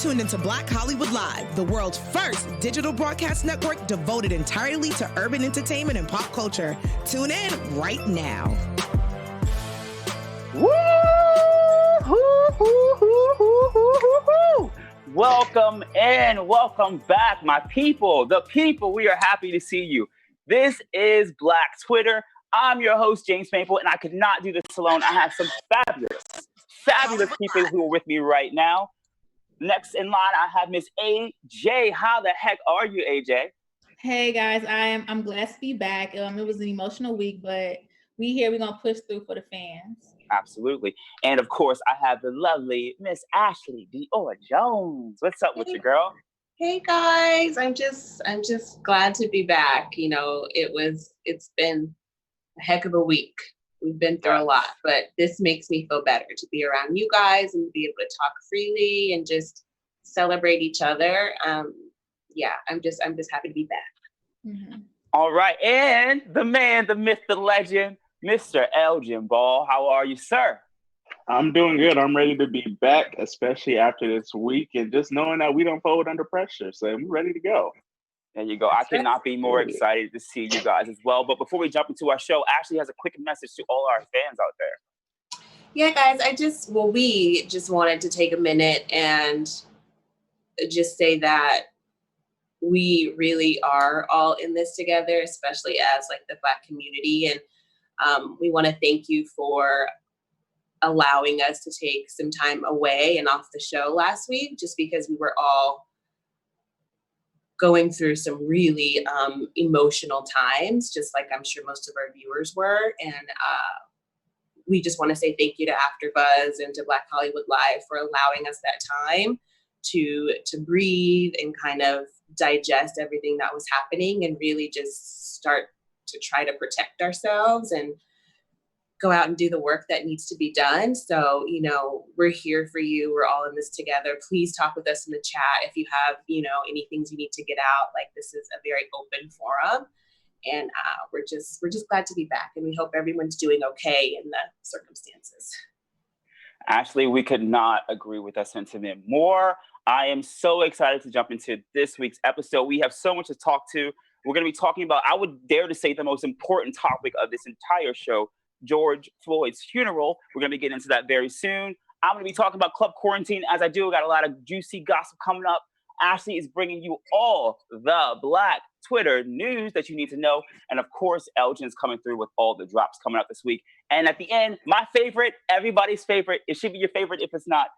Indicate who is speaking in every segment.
Speaker 1: tuned into Black Hollywood Live, the world's first digital broadcast network devoted entirely to urban entertainment and pop culture. Tune in right now.
Speaker 2: Woo! Welcome and welcome back, my people. The people, we are happy to see you. This is Black Twitter. I'm your host, James Maple, and I could not do this alone. I have some fabulous people who are with me right now. Next in line, I have Miss AJ. How the heck are you, AJ?
Speaker 3: Hey guys, I'm glad to be back. It was an emotional week, but we're gonna push through for the fans.
Speaker 2: Absolutely. And of course, I have the lovely Miss Ashley Dior Jones. What's up with you, girl?
Speaker 4: Hey guys, I'm just glad to be back. You know, it's been a heck of a week. We've been through a lot, but this makes me feel better to be around you guys and be able to talk freely and just celebrate each other. Yeah, I'm just happy to be back.
Speaker 3: Mm-hmm.
Speaker 2: All right, and the man, the myth, the legend, Mr. Elgin Ball. How are you, sir?
Speaker 5: I'm doing good. I'm ready to be back, especially after this week, and just knowing that we don't fold under pressure. So I'm ready to go.
Speaker 2: There you go. I cannot be more excited to see you guys as well. But before we jump into our show, Ashley has a quick message to all our fans out there.
Speaker 4: Yeah, guys, we just wanted to take a minute and just say that we really are all in this together, especially as like the Black community. And we want to thank you for allowing us to take some time away and off the show last week, just because we were all going through some really emotional times, just like I'm sure most of our viewers were. And we just want to say thank you to AfterBuzz and to Black Hollywood Live for allowing us that time to breathe and kind of digest everything that was happening and really just start to try to protect ourselves and go out and do the work that needs to be done. So, you know, we're here for you. We're all in this together. Please talk with us in the chat if you have, you know, any things you need to get out. Like, this is a very open forum. And we're just glad to be back. And we hope everyone's doing okay in the circumstances.
Speaker 2: Ashley, we could not agree with that sentiment more. I am so excited to jump into this week's episode. We have so much to talk to. We're going to be talking about, I would dare to say, the most important topic of this entire show, George Floyd's funeral. We're going to be getting into that very soon. I'm going to be talking about Club Quarantine. As I do, I got a lot of juicy gossip coming up. Ashley is bringing you all the Black Twitter news that you need to know. And of course, Elgin's coming through with all the drops coming up this week. And at the end, my favorite, everybody's favorite, it should be your favorite if it's not,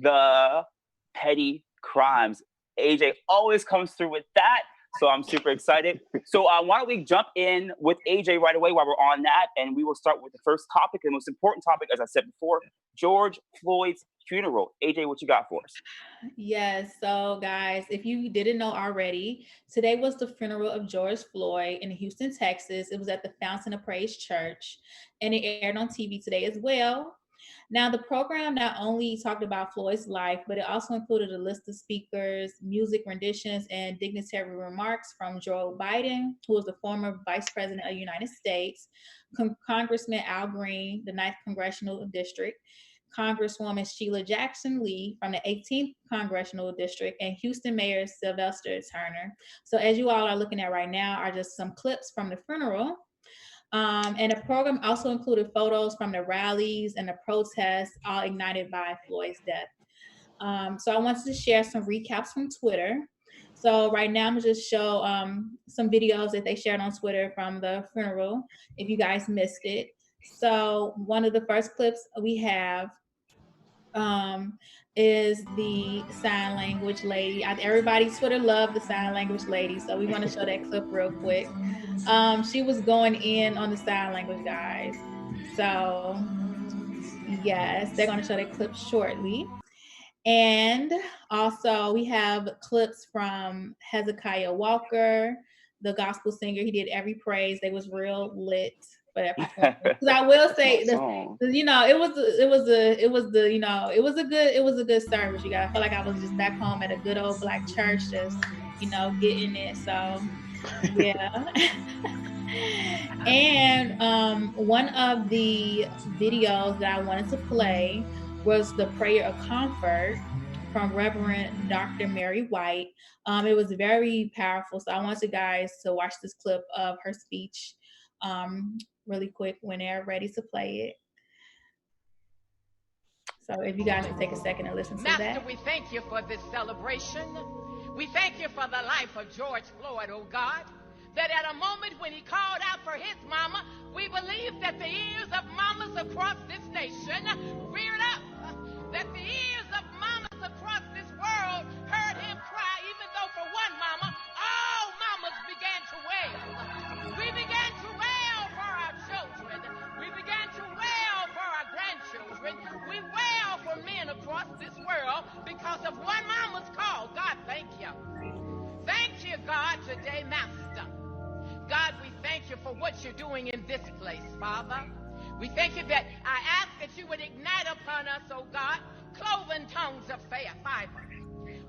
Speaker 2: the petty crimes. AJ always comes through with that. So I'm super excited. So why don't we jump in with AJ right away while we're on that, and we will start with the first topic, the most important topic, as I said before, George Floyd's funeral. AJ, what you got for us?
Speaker 3: Yes. So guys, if you didn't know already, today was the funeral of George Floyd in Houston, Texas. It was at the Fountain of Praise Church, and it aired on TV today as well. Now, the program not only talked about Floyd's life, but it also included a list of speakers, music renditions, and dignitary remarks from Joe Biden, who was the former Vice President of the United States, Congressman Al Green, the 9th Congressional District, Congresswoman Sheila Jackson Lee from the 18th Congressional District, and Houston Mayor Sylvester Turner. So as you all are looking at right now are just some clips from the funeral. And the program also included photos from the rallies and the protests, all ignited by Floyd's death. So I wanted to share some recaps from Twitter. So right now I'm gonna just show some videos that they shared on Twitter from the funeral, if you guys missed it. So one of the first clips we have is the sign language lady. Everybody Twitter loved the sign language lady, so we want to show that clip real quick. She was going in on the sign language guys. So yes, they're going to show that clip shortly. And also we have clips from Hezekiah Walker, the gospel singer. He did Every Praise. They was real lit for that performance. Because I will say, you know, it was a good service. You guys, I feel like I was just back home at a good old Black church, just, you know, getting it. So yeah. And one of the videos that I wanted to play was the prayer of comfort from Reverend Dr. Mary White. It was very powerful. So I want you guys to watch this clip of her speech really quick when they're ready to play it. So if you guys can take a second and listen to that.
Speaker 6: Master, we thank you for this celebration. We thank you for the life of George Floyd, oh God, that at a moment when he called out for his mama, we believe that the ears of mamas across this nation reared up, that the ears of mamas across this world heard him cry, even though for one mama, all mamas began to wail. We began to wail for our children. We began to wail for our grandchildren. We wail for men across this world because of one mama's call. God, thank you. Thank you, God, today, Master. God, we thank you for what you're doing in this place, Father. We thank you that I ask that you would ignite upon us, oh God, cloven tongues of fire.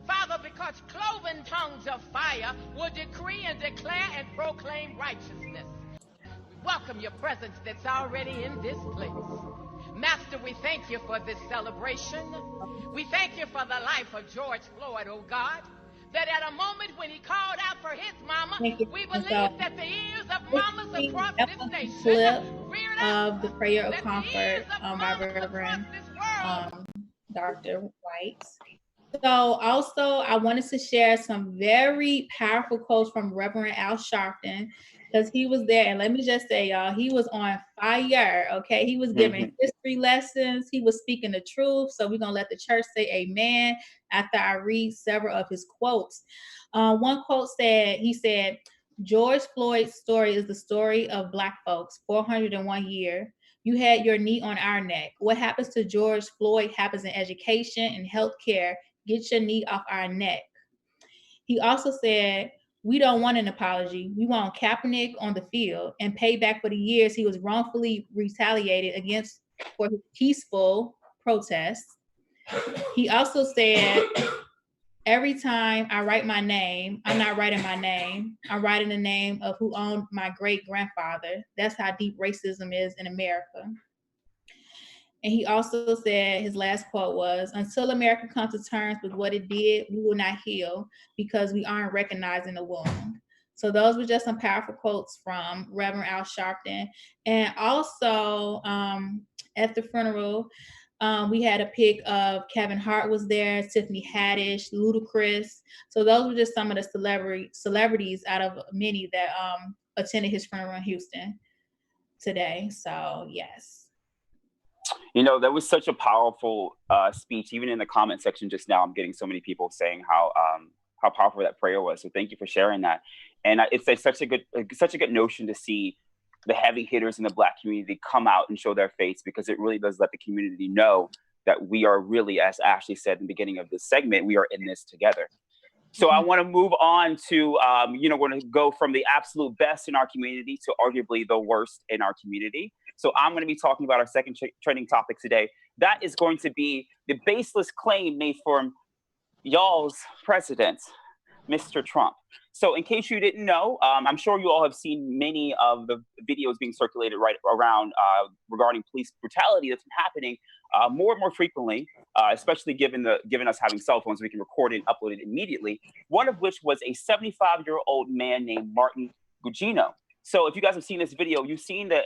Speaker 6: Father, because cloven tongues of fire will decree and declare and proclaim righteousness. We welcome your presence that's already in this place. Master, we thank you for this celebration. We thank you for the life of George Floyd, oh God, that at a moment when he called out for his mama, we believe that the ears of mamas across this nation reared up,
Speaker 3: of the prayer of
Speaker 6: that the
Speaker 3: comfort
Speaker 6: ears of
Speaker 3: by
Speaker 6: mamas
Speaker 3: Reverend
Speaker 6: across this world
Speaker 3: Dr. White. So also I wanted to share some very powerful quotes from Reverend Al Sharpton, because he was there, and let me just say, y'all, he was on fire. Okay, he was giving history lessons, he was speaking the truth. So we're gonna let the church say amen after I read several of his quotes. One quote said, he said, George Floyd's story is the story of Black folks, 401 years. You had your knee on our neck. What happens to George Floyd happens in education and healthcare. Get your knee off our neck. He also said, we don't want an apology. We want Kaepernick on the field and payback for the years he was wrongfully retaliated against for his peaceful protests. He also said, every time I write my name, I'm not writing my name. I'm writing the name of who owned my great-grandfather. That's how deep racism is in America. And he also said, his last quote was, until America comes to terms with what it did, we will not heal because we aren't recognizing the wound. So those were just some powerful quotes from Reverend Al Sharpton. And also at the funeral, we had a pic of Kevin Hart was there, Tiffany Haddish, Ludacris. So those were just some of the celebrities out of many that attended his funeral in Houston today. So yes.
Speaker 2: You know, that was such a powerful speech. Even in the comment section just now, I'm getting so many people saying how powerful that prayer was. So thank you for sharing that. And it's such a good notion to see the heavy hitters in the Black community come out and show their face, because it really does let the community know that we are really, as Ashley said in the beginning of this segment, we are in this together. So I want to move on to, we're going to go from the absolute best in our community to arguably the worst in our community. So I'm going to be talking about our second trending topic today. That is going to be the baseless claim made from y'all's president, Mr. Trump. So in case you didn't know, I'm sure you all have seen many of the videos being circulated right around regarding police brutality that's been happening more and more frequently, especially given us having cell phones, we can record it and upload it immediately. One of which was a 75-year-old man named Martin Gugino. So if you guys have seen this video, you've seen that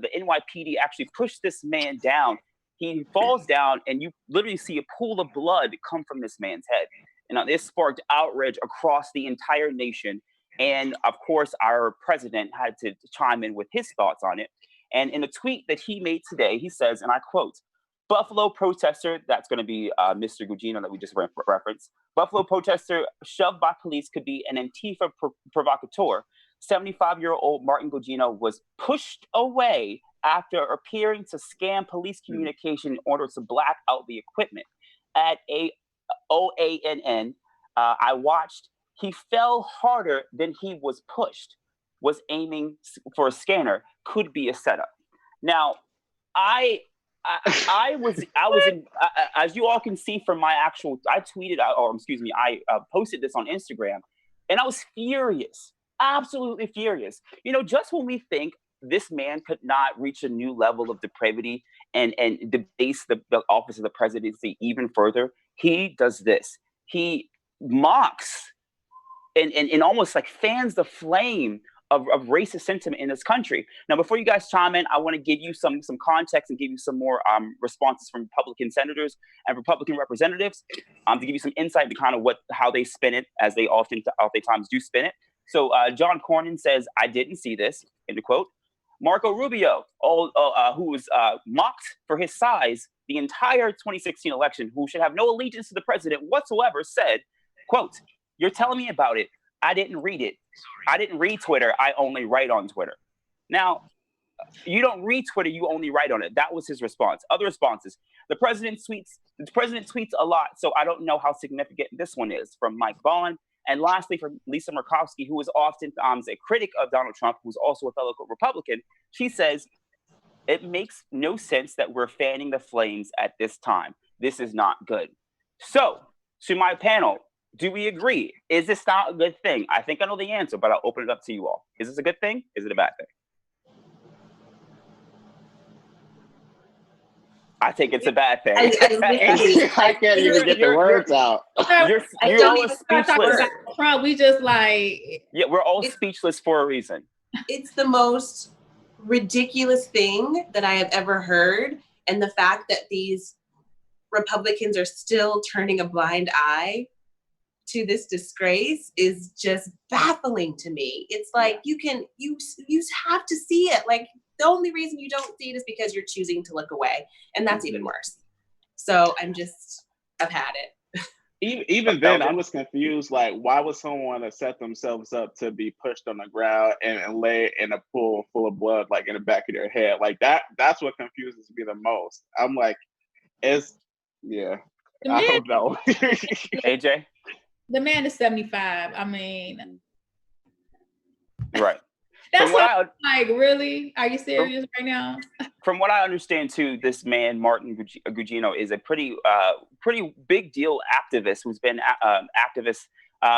Speaker 2: the NYPD actually pushed this man down. He falls down, and you literally see a pool of blood come from this man's head. And this sparked outrage across the entire nation. And of course, our president had to chime in with his thoughts on it. And in a tweet that he made today, he says, and I quote, Buffalo protester, that's going to be Mr. Gugino that we just referenced. Buffalo protester shoved by police could be an Antifa provocateur. 75-year-old Martin Gugino was pushed away after appearing to scam police communication in order to black out the equipment. At a OANN, I watched, he fell harder than he was pushed, was aiming for a scanner, could be a setup. Now, I was in, as you all can see from my actual, I posted this on Instagram, and I was furious, absolutely furious. You know, just when we think this man could not reach a new level of depravity and debase the office of the presidency even further. He does this. He mocks and almost like fans the flame of racist sentiment in this country. Now, before you guys chime in, I want to give you some context and give you some more responses from Republican senators and Republican representatives to give you some insight to kind of how they spin it, as they oftentimes do spin it. So John Cornyn says, "I didn't see this," end quote. Marco Rubio, who was mocked for his size the entire 2016 election, who should have no allegiance to the president whatsoever, said, quote, "You're telling me about it. I didn't read it. I didn't read Twitter. I only write on Twitter." Now, you don't read Twitter, you only write on it. That was his response. Other responses. The president tweets a lot, so I don't know how significant this one is, from Mike Vaughn. And lastly, from Lisa Murkowski, who is oftentimes a critic of Donald Trump, who's also a fellow Republican. She says, "It makes no sense that we're fanning the flames at this time. This is not good." So, to my panel, do we agree? Is this not a good thing? I think I know the answer, but I'll open it up to you all. Is this a good thing? Is it a bad thing? I think it's a bad thing.
Speaker 5: I can't even get the words out.
Speaker 2: You're all speechless.
Speaker 3: Trump, we just like...
Speaker 2: Yeah, we're all speechless for a reason.
Speaker 4: It's the most ridiculous thing that I have ever heard. And the fact that these Republicans are still turning a blind eye to this disgrace is just baffling to me. It's like, you have to see it. Like, the only reason you don't see it is because you're choosing to look away. And that's even worse. So I've had it.
Speaker 5: Even then, I was confused. Like, why would someone set themselves up to be pushed on the ground and lay in a pool full of blood, like in the back of their head? Like that's what confuses me the most. I'm like, I don't know.
Speaker 2: AJ?
Speaker 3: The man is 75. I mean,
Speaker 2: right.
Speaker 3: That's what I'm like, really? Are you serious right now?
Speaker 2: From what I understand, too, this man, Martin Gugino, is a pretty big deal activist who's been activist.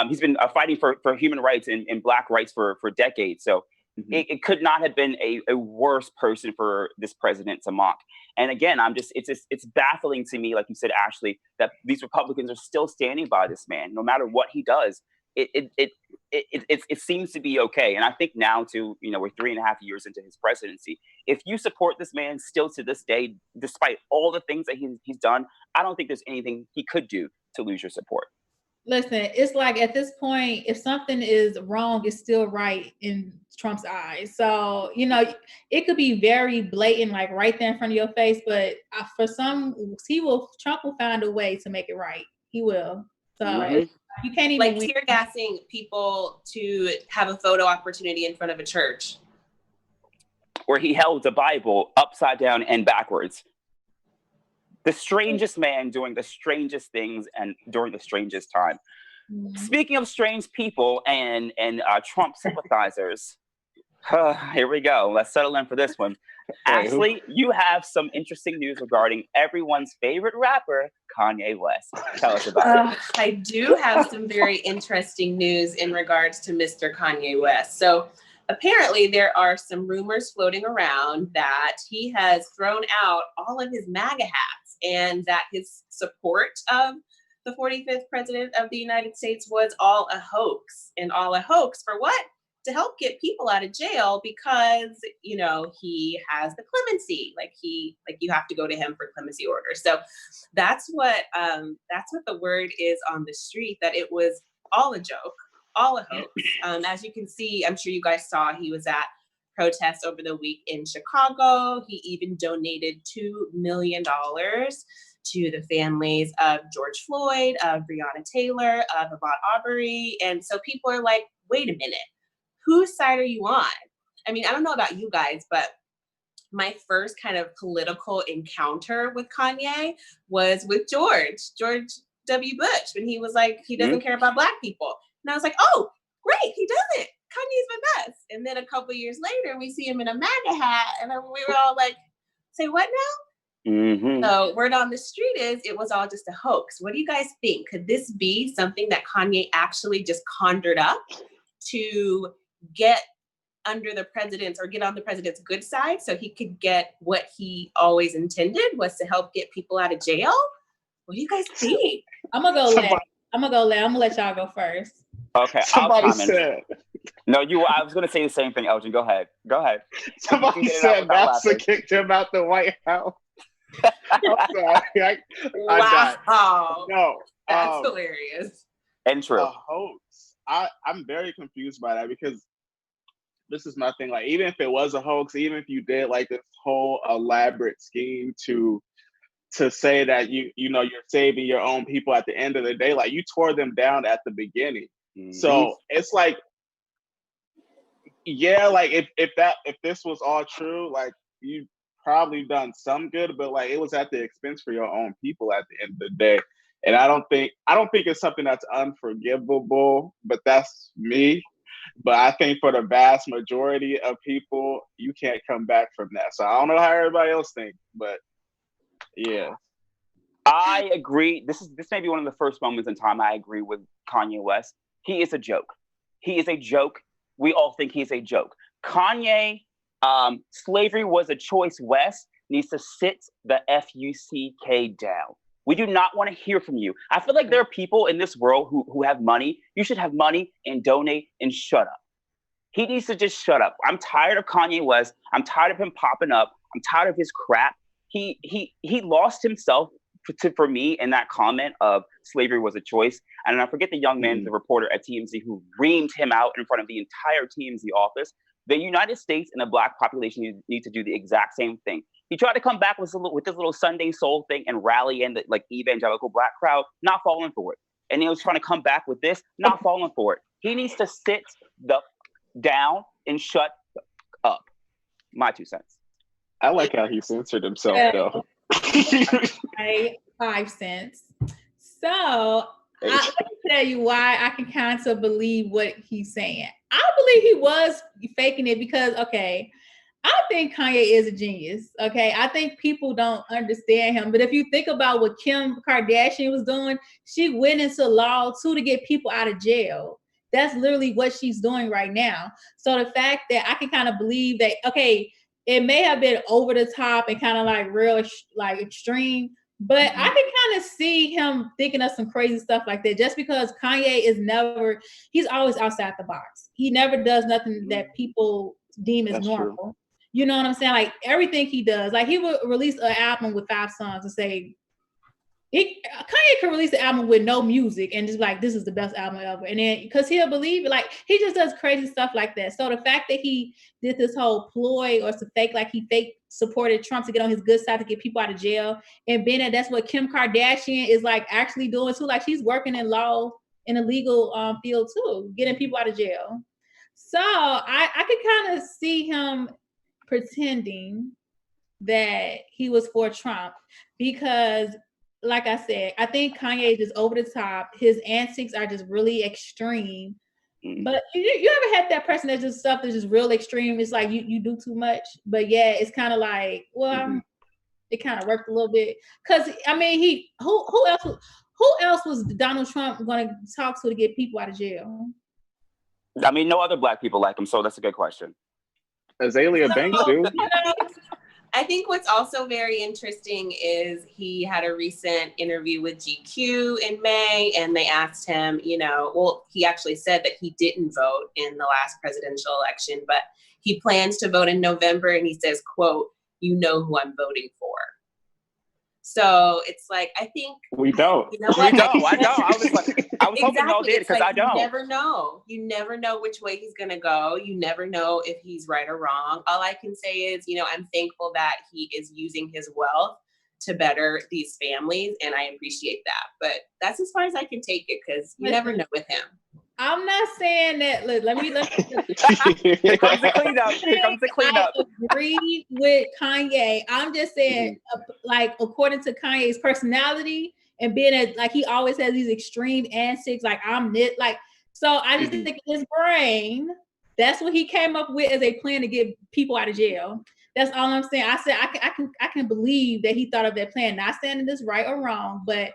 Speaker 2: He's been fighting for human rights and Black rights for decades. So it could not have been a worse person for this president to mock. And again, it's baffling to me, like you said, Ashley, that these Republicans are still standing by this man, no matter what he does. It seems to be okay. And I think now too, we're 3.5 years into his presidency. If you support this man still to this day, despite all the things that he's done, I don't think there's anything he could do to lose your support.
Speaker 3: Listen, it's like at this point, if something is wrong, it's still right in Trump's eyes. So, it could be very blatant, like right there in front of your face, but Trump will find a way to make it right. He will. So you can't even
Speaker 4: like tear gassing people to have a photo opportunity in front of a church
Speaker 2: where he held the Bible upside down and backwards. The strangest man doing the strangest things and during the strangest time. Speaking of strange people and Trump sympathizers, here we go. Let's settle in for this one. Ashley, you have some interesting news regarding everyone's favorite rapper, Kanye West. Tell us about it.
Speaker 4: I do have some very interesting news in regards to Mr. Kanye West. So apparently there are some rumors floating around that he has thrown out all of his MAGA hats and that his support of the 45th president of the United States was all a hoax. And all a hoax for what? To help get people out of jail because, he has the clemency, like you have to go to him for clemency orders. So that's what the word is on the street, that it was all a joke, all a hoax. As you can see, I'm sure you guys saw, he was at protests over the week in Chicago. He even donated $2 million to the families of George Floyd, of Brianna Taylor, of Ahmaud Arbery. And so people are like, wait a minute. Whose side are you on? I mean, I don't know about you guys, but my first kind of political encounter with Kanye was with George W. Bush, when he was like, he doesn't care about Black people. And I was like, oh, great, he doesn't. Kanye's my best. And then a couple years later, we see him in a MAGA hat, and we were all like, say what now? So word on the street is it was all just a hoax. What do you guys think? Could this be something that Kanye actually just conjured up to get under the president's or get on the president's good side so he could get what he always intended was to help get people out of jail? What do you guys think?
Speaker 3: I'm gonna go last. I'm gonna let y'all go first.
Speaker 2: Okay,
Speaker 5: somebody said.
Speaker 2: No, I was gonna say the same thing, Elgin. Go ahead.
Speaker 5: Somebody said Massa kicked him out the White House. I'm sorry.
Speaker 4: Wow.
Speaker 5: No,
Speaker 4: that's hilarious.
Speaker 2: And true.
Speaker 5: A hoax. I'm very confused by that because this is my thing. Like, even if it was a hoax, even if you did like this whole elaborate scheme to say that you're saving your own people at the end of the day, like you tore them down at the beginning. Mm-hmm. So it's like, yeah, like if this was all true, like you probably done some good, but like it was at the expense for your own people at the end of the day. And I don't think it's something that's unforgivable, but that's me. But I think for the vast majority of people, you can't come back from that. So I don't know how everybody else thinks, but yeah.
Speaker 2: I agree. This may be one of the first moments in time I agree with Kanye West. He is a joke. He is a joke. We all think he's a joke. Kanye, slavery was a choice. West needs to sit the FUCK down. We do not want to hear from you. I feel like there are people in this world who have money. You should have money and donate and shut up. He needs to just shut up. I'm tired of Kanye West. I'm tired of him popping up. I'm tired of his crap. He lost himself for me in that comment of slavery was a choice. And I forget the young man, the reporter at TMZ, who reamed him out in front of the entire TMZ office. The United States and the Black population need to do the exact same thing. He tried to come back with this little Sunday soul thing and rally in the like evangelical Black crowd, not falling for it. And he was trying to come back with this, not falling for it. He needs to sit down and shut up. My 2 cents.
Speaker 5: I like how he censored himself, though.
Speaker 3: 5 cents. So let me tell you why I can kind of believe what he's saying. I believe he was faking it because, okay, I think Kanye is a genius. Okay, I think people don't understand him. But if you think about what Kim Kardashian was doing, she went into law to get people out of jail. That's literally what she's doing right now. So the fact that I can kind of believe that, okay, it may have been over the top and kind of like real, like extreme, but I can kind of see him thinking of some crazy stuff like that just because Kanye he's always outside the box. He never does nothing that people deem as normal. True. You know what I'm saying? Like everything he does, like he would release an album with 5 songs and say, Kanye can release an album with no music and just like, this is the best album ever. And then, because he'll believe it, like he just does crazy stuff like that. So the fact that he did this whole ploy or some fake supported Trump to get on his good side to get people out of jail. And being that's what Kim Kardashian is like actually doing too. Like she's working in law in the legal field too, getting people out of jail. So I could kind of see him pretending that he was for Trump because, like I said, I think Kanye is just over the top. His antics are just really extreme. But you ever had that person that's just stuff that's just real extreme? It's like you do too much. But yeah, it's kind of like, well, it kind of worked a little bit. Because I mean, who else was Donald Trump going to talk to get people out of jail?
Speaker 2: I mean, no other Black people like him, so that's a good question.
Speaker 5: Azalea Banks, dude.
Speaker 4: I think what's also very interesting is he had a recent interview with GQ in May, and they asked him, he actually said that he didn't vote in the last presidential election, but he plans to vote in November, and he says, quote, "You know who I'm voting for." So it's like, I think
Speaker 5: we don't.
Speaker 4: You know what?
Speaker 2: We don't. I don't. I was hoping y'all did because I don't.
Speaker 4: You never know. You never know which way he's gonna go. You never know if he's right or wrong. All I can say is, I'm thankful that he is using his wealth to better these families, and I appreciate that. But that's as far as I can take it because you never know with him.
Speaker 3: I'm not saying that. Look, let me.
Speaker 2: Here comes the cleanup.
Speaker 3: I agree with Kanye. I'm just saying, like, according to Kanye's personality and being like he always has these extreme antics, like so I just think in his brain, that's what he came up with as a plan to get people out of jail. That's all I'm saying. I said I can believe that he thought of that plan. Not saying that it's right or wrong, but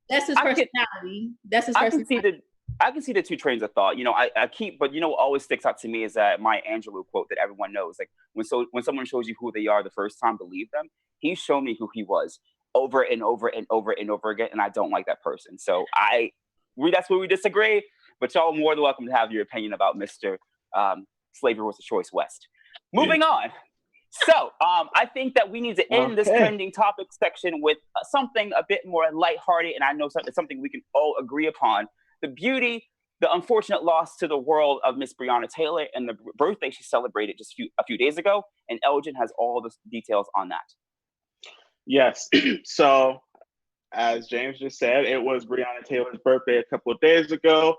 Speaker 3: that's his personality. That's his personality.
Speaker 2: I can see the two trains of thought. But what always sticks out to me is that Maya Angelou quote that everyone knows. Like when someone shows you who they are the first time, believe them. He's shown me who he was over and over and over and over again, and I don't like that person. So that's where we disagree. But y'all are more than welcome to have your opinion about Mr. Slavery Was a Choice West. Moving on. So I think that we need to end this trending topic section with something a bit more lighthearted, and I know it's something we can all agree upon. The unfortunate loss to the world of Miss Brianna Taylor and the birthday she celebrated just a few days ago. And Elgin has all the details on that.
Speaker 5: Yes. So, as James just said, it was Brianna Taylor's birthday a couple of days ago.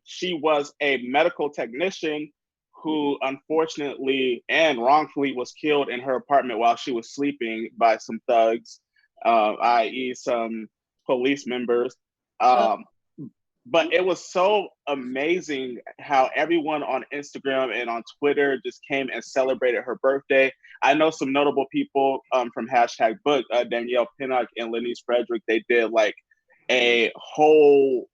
Speaker 5: She was a medical technician who unfortunately and wrongfully was killed in her apartment while she was sleeping by some thugs, i.e. some police members. But it was so amazing how everyone on Instagram and on Twitter just came and celebrated her birthday. I know some notable people from #book, Danielle Pinnock and Lenise Frederick. They did like a whole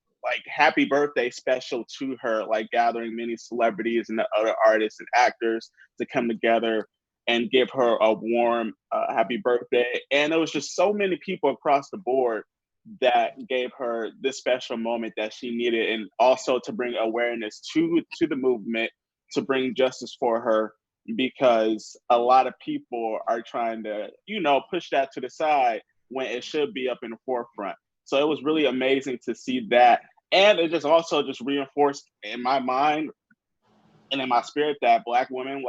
Speaker 5: happy birthday special to her, like gathering many celebrities and other artists and actors to come together and give her a warm happy birthday. And there was just so many people across the board that gave her this special moment that she needed, and also to bring awareness to the movement, to bring justice for her, because a lot of people are trying to, push that to the side when it should be up in the forefront. So it was really amazing to see that. And it just reinforced in my mind and in my spirit that Black women,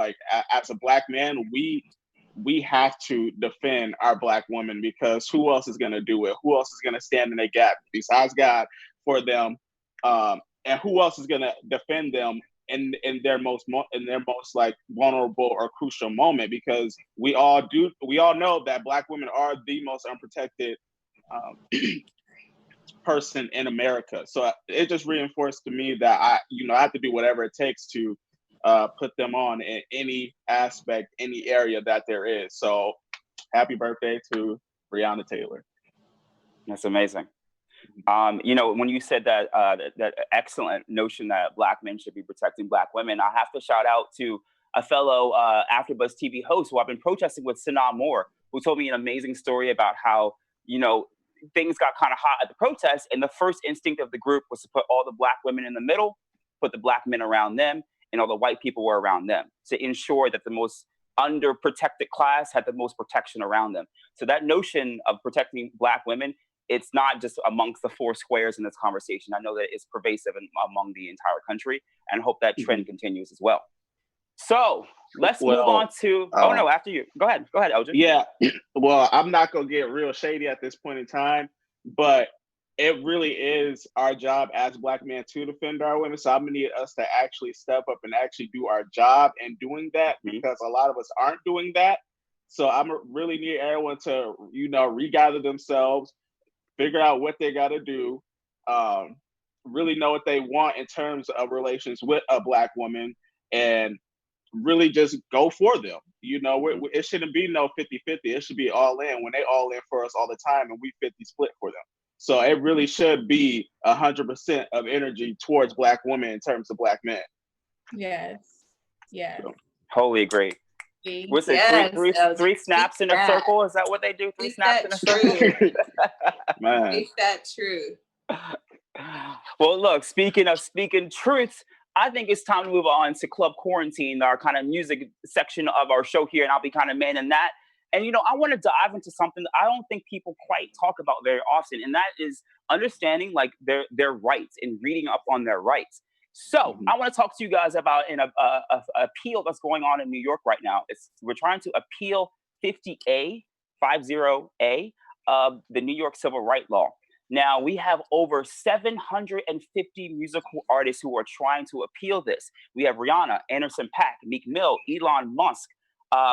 Speaker 5: as a Black man, we have to defend our Black women, because who else is going to do it? Who else is going to stand in a gap besides God for them? And who else is going to defend them in their most vulnerable or crucial moment? Because we all know that Black women are the most unprotected person in America. So it just reinforced to me that I have to do whatever it takes to put them on in any aspect, any area that there is. So happy birthday to Brianna Taylor.
Speaker 2: That's amazing. When you said that excellent notion that Black men should be protecting Black women, I have to shout out to a fellow AfterBuzz TV host who I've been protesting with, Sanaa Moore, who told me an amazing story about how, things got kind of hot at the protest, and the first instinct of the group was to put all the Black women in the middle, put the Black men around them, and all the white people were around them, to ensure that the most underprotected class had the most protection around them. So that notion of protecting Black women, it's not just amongst the four squares in this conversation. I know that it's pervasive among the entire country, and hope that trend continues as well. So let's move on to. After you. Go ahead, Elgin.
Speaker 5: Yeah. Well, I'm not gonna get real shady at this point in time, but it really is our job as Black men to defend our women. So I'm gonna need us to actually step up and actually do our job in doing that, because a lot of us aren't doing that. So I'm really need everyone to, regather themselves, figure out what they got to do, really know what they want in terms of relations with a Black woman, and really just go for them. It shouldn't be no 50-50. It should be all in, when they all in for us all the time and we 50 split for them. So it really should be 100% of energy towards Black women in terms of Black men.
Speaker 3: Yes. So,
Speaker 2: wholly agree. Was it three snaps in a circle? Is that what they do? Three snaps in a circle?
Speaker 5: Man.
Speaker 4: Make that true.
Speaker 2: Well, look, speaking truth, I think it's time to move on to Club Quarantine, our kind of music section of our show here, and I'll be kind of manning that. And, I want to dive into something that I don't think people quite talk about very often, and that is understanding their rights and reading up on their rights. So I want to talk to you guys about an appeal that's going on in New York right now. We're trying to appeal 50A of the New York Civil Rights Law. Now, we have over 750 musical artists who are trying to appeal this. We have Rihanna, Anderson .Paak, Meek Mill, Elon Musk.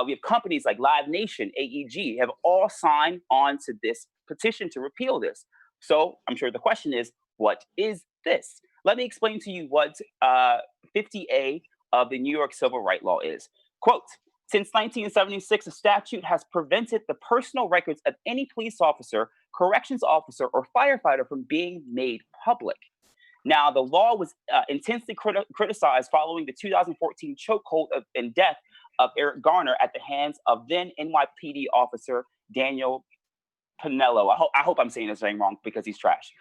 Speaker 2: We have companies like Live Nation, AEG, have all signed on to this petition to repeal this. So I'm sure the question is, what is this? Let me explain to you what 50A of the New York Civil Rights Law is. Quote, since 1976, a statute has prevented the personal records of any police officer, corrections officer, or firefighter from being made public. Now, the law was intensely criticized following the 2014 chokehold and death of Eric Garner at the hands of then NYPD officer Daniel Pinello. I hope I'm saying his name wrong because he's trash.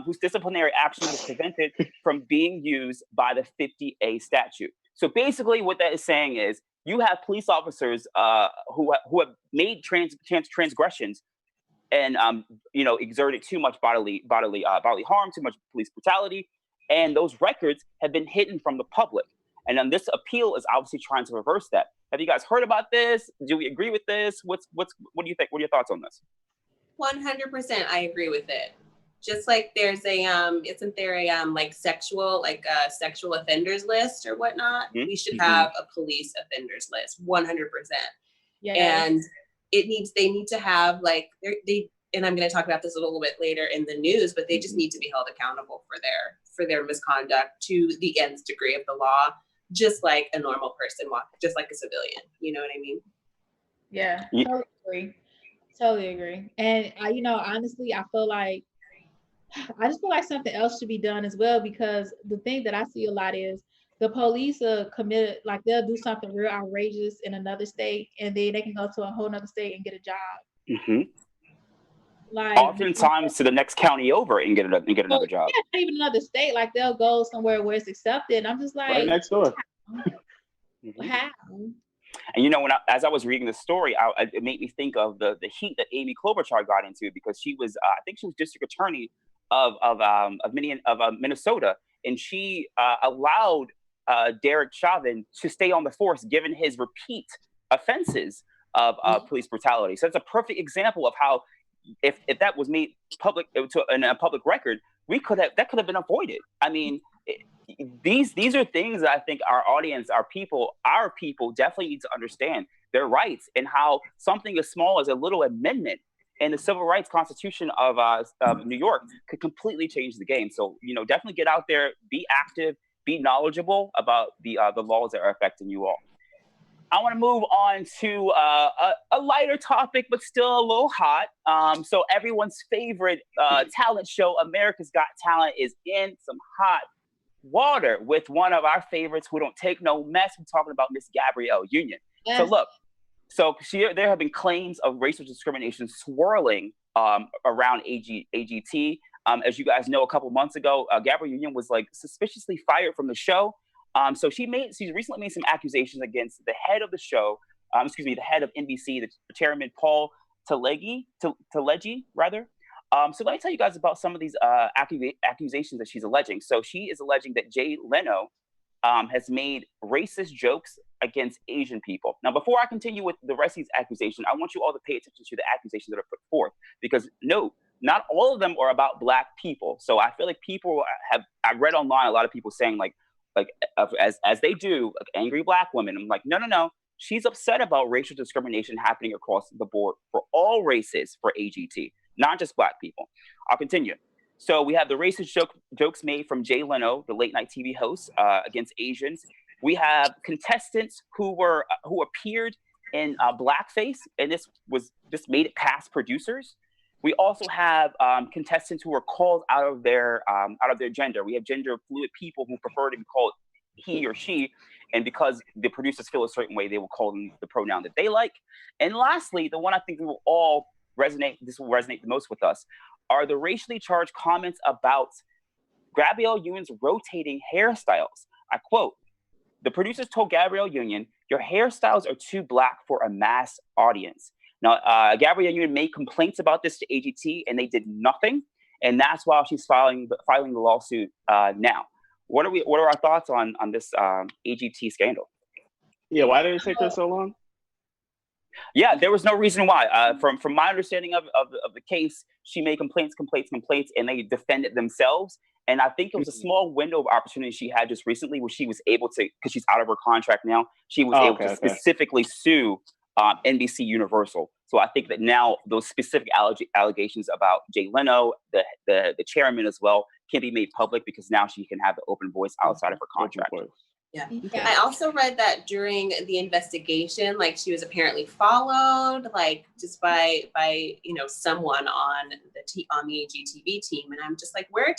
Speaker 2: Whose disciplinary action was prevented from being used by the 50A statute. So basically, what that is saying is you have police officers who have made transgressions and exerted too much bodily harm, too much police brutality, and those records have been hidden from the public. And then this appeal is obviously trying to reverse that. Have you guys heard about this? Do we agree with this? What do you think? What are your thoughts on this?
Speaker 4: 100%, I agree with it. Just like there's isn't there a sexual offenders list or whatnot? Mm-hmm. We should have a police offenders list, 100%. Yeah. And they need to have and I'm going to talk about this a little bit later in the news, but they just need to be held accountable for their misconduct to the nth degree of the law, just like a normal person, just like a civilian. You know what I mean?
Speaker 3: Yeah. Totally agree. And honestly, I just feel like something else should be done as well, because the thing that I see a lot is the police are committed, they'll do something real outrageous in another state and then they can go to a whole nother state and get a job.
Speaker 2: Mm-hmm. Oftentimes to the next county over and get another job.
Speaker 3: Yeah, not even another state. They'll go somewhere where it's accepted. And I'm just
Speaker 5: right next door.
Speaker 3: How?
Speaker 2: And as I was reading the story, it made me think of the heat that Amy Klobuchar got into, because she was, I think she was district attorney of Minnesota, and she allowed Derek Chauvin to stay on the force, given his repeat offenses of police brutality. So it's a perfect example of how, if that was made public in a public record, that could have been avoided. I mean, these are things that I think our audience, our people definitely need to understand their rights, and how something as small as a little amendment in the Civil Rights Constitution of New York could completely change the game. So, definitely get out there, be active, be knowledgeable about the laws that are affecting you all. I want to move on to a lighter topic, but still a little hot. So everyone's favorite talent show, America's Got Talent, is in some hot water with one of our favorites who don't take no mess. We're talking about Miss Gabrielle Union. Yes. So look, there have been claims of racial discrimination swirling around AGT. As you guys know, a couple months ago, Gabrielle Union was suspiciously fired from the show. So she's recently made some accusations against the head of the show, the head of NBC, the chairman, Paul Taleggi, rather. So let me tell you guys about some of these accusations that she's alleging. So she is alleging that Jay Leno has made racist jokes against Asian people. Now, before I continue with the rest of these accusations, I want you all to pay attention to the accusations that are put forth, because no, not all of them are about Black people. So I feel like I read online a lot of people saying as they do, angry Black women. I'm like, no. She's upset about racial discrimination happening across the board for all races for AGT, not just Black people. I'll continue. So we have the racist jokes made from Jay Leno, the late night TV host, against Asians. We have contestants who appeared in blackface, and this made it past producers. We also have contestants who were called out of their gender. We have gender fluid people who prefer to be called he or she, and because the producers feel a certain way, they will call them the pronoun that they like. And lastly, the one I think will resonate the most with us, are the racially charged comments about Gabrielle Union's rotating hairstyles. I quote, "The producers told Gabrielle Union, your hairstyles are too Black for a mass audience." Now, Gabrielle Union made complaints about this to AGT, and they did nothing, and that's why she's filing the lawsuit now. What are our thoughts on this AGT scandal?
Speaker 5: Yeah, why did it take her so long?
Speaker 2: Yeah, there was no reason why. From my understanding of the case, she made complaints, and they defended themselves. And I think it was a small window of opportunity she had just recently where she was able to, because she's out of her contract now, she was able to specifically sue NBC Universal. So I think that now those specific allegations about Jay Leno, the chairman as well, can be made public, because now she can have an open voice outside of her contract.
Speaker 4: Yeah. I also read that during the investigation, she was apparently followed, just by someone on the AGTV team, and I'm just like, where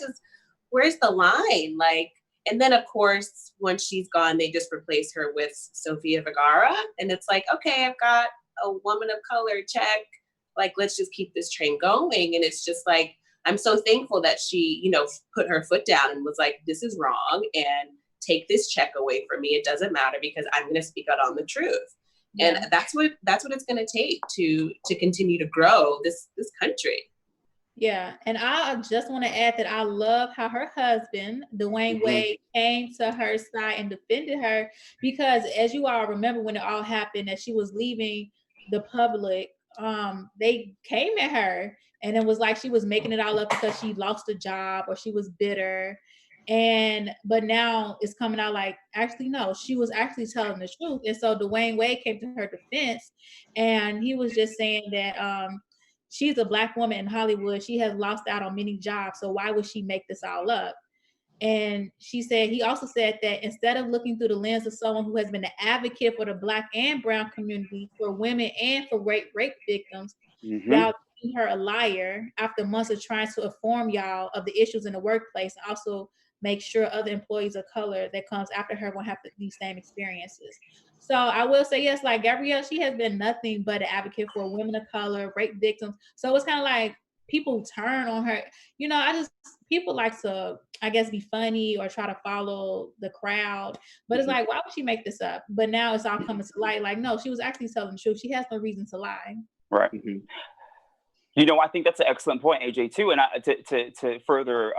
Speaker 4: where's the line? Like, and then of course, once she's gone, they just replace her with Sofia Vergara. And it's like, okay, I've got a woman of color, check. Like, let's just keep this train going. And it's just like, I'm so thankful that she, you know, put her foot down and was like, this is wrong, and take this check away from me. It doesn't matter because I'm going to speak out on the truth. Yeah. And that's what it's going to take to continue to grow this country.
Speaker 3: Yeah, and I just want to add that I love how her husband, Dwayne Wade, came to her side and defended her, because as you all remember when it all happened, that she was leaving the public, they came at her and it was like she was making it all up because she lost a job or she was bitter. But now it's coming out like, actually, no, she was actually telling the truth. And so Dwayne Wade came to her defense, and he was just saying that she's a Black woman in Hollywood. She has lost out on many jobs. So why would she make this all up? And he also said that instead of looking through the lens of someone who has been an advocate for the Black and brown community, for women and for rape victims, y'all deemed her a liar after months of trying to inform y'all of the issues in the workplace, and also make sure other employees of color that comes after her won't have these same experiences. So I will say, yes, like Gabrielle, she has been nothing but an advocate for women of color, rape victims. So it's kind of like people turn on her. You know, people like to, I guess, be funny or try to follow the crowd. But it's like, why would she make this up? But now it's all coming to light. Like, no, she was actually telling the truth. She has no reason to lie.
Speaker 2: Right. You know, I think that's an excellent point, AJ, too. And to further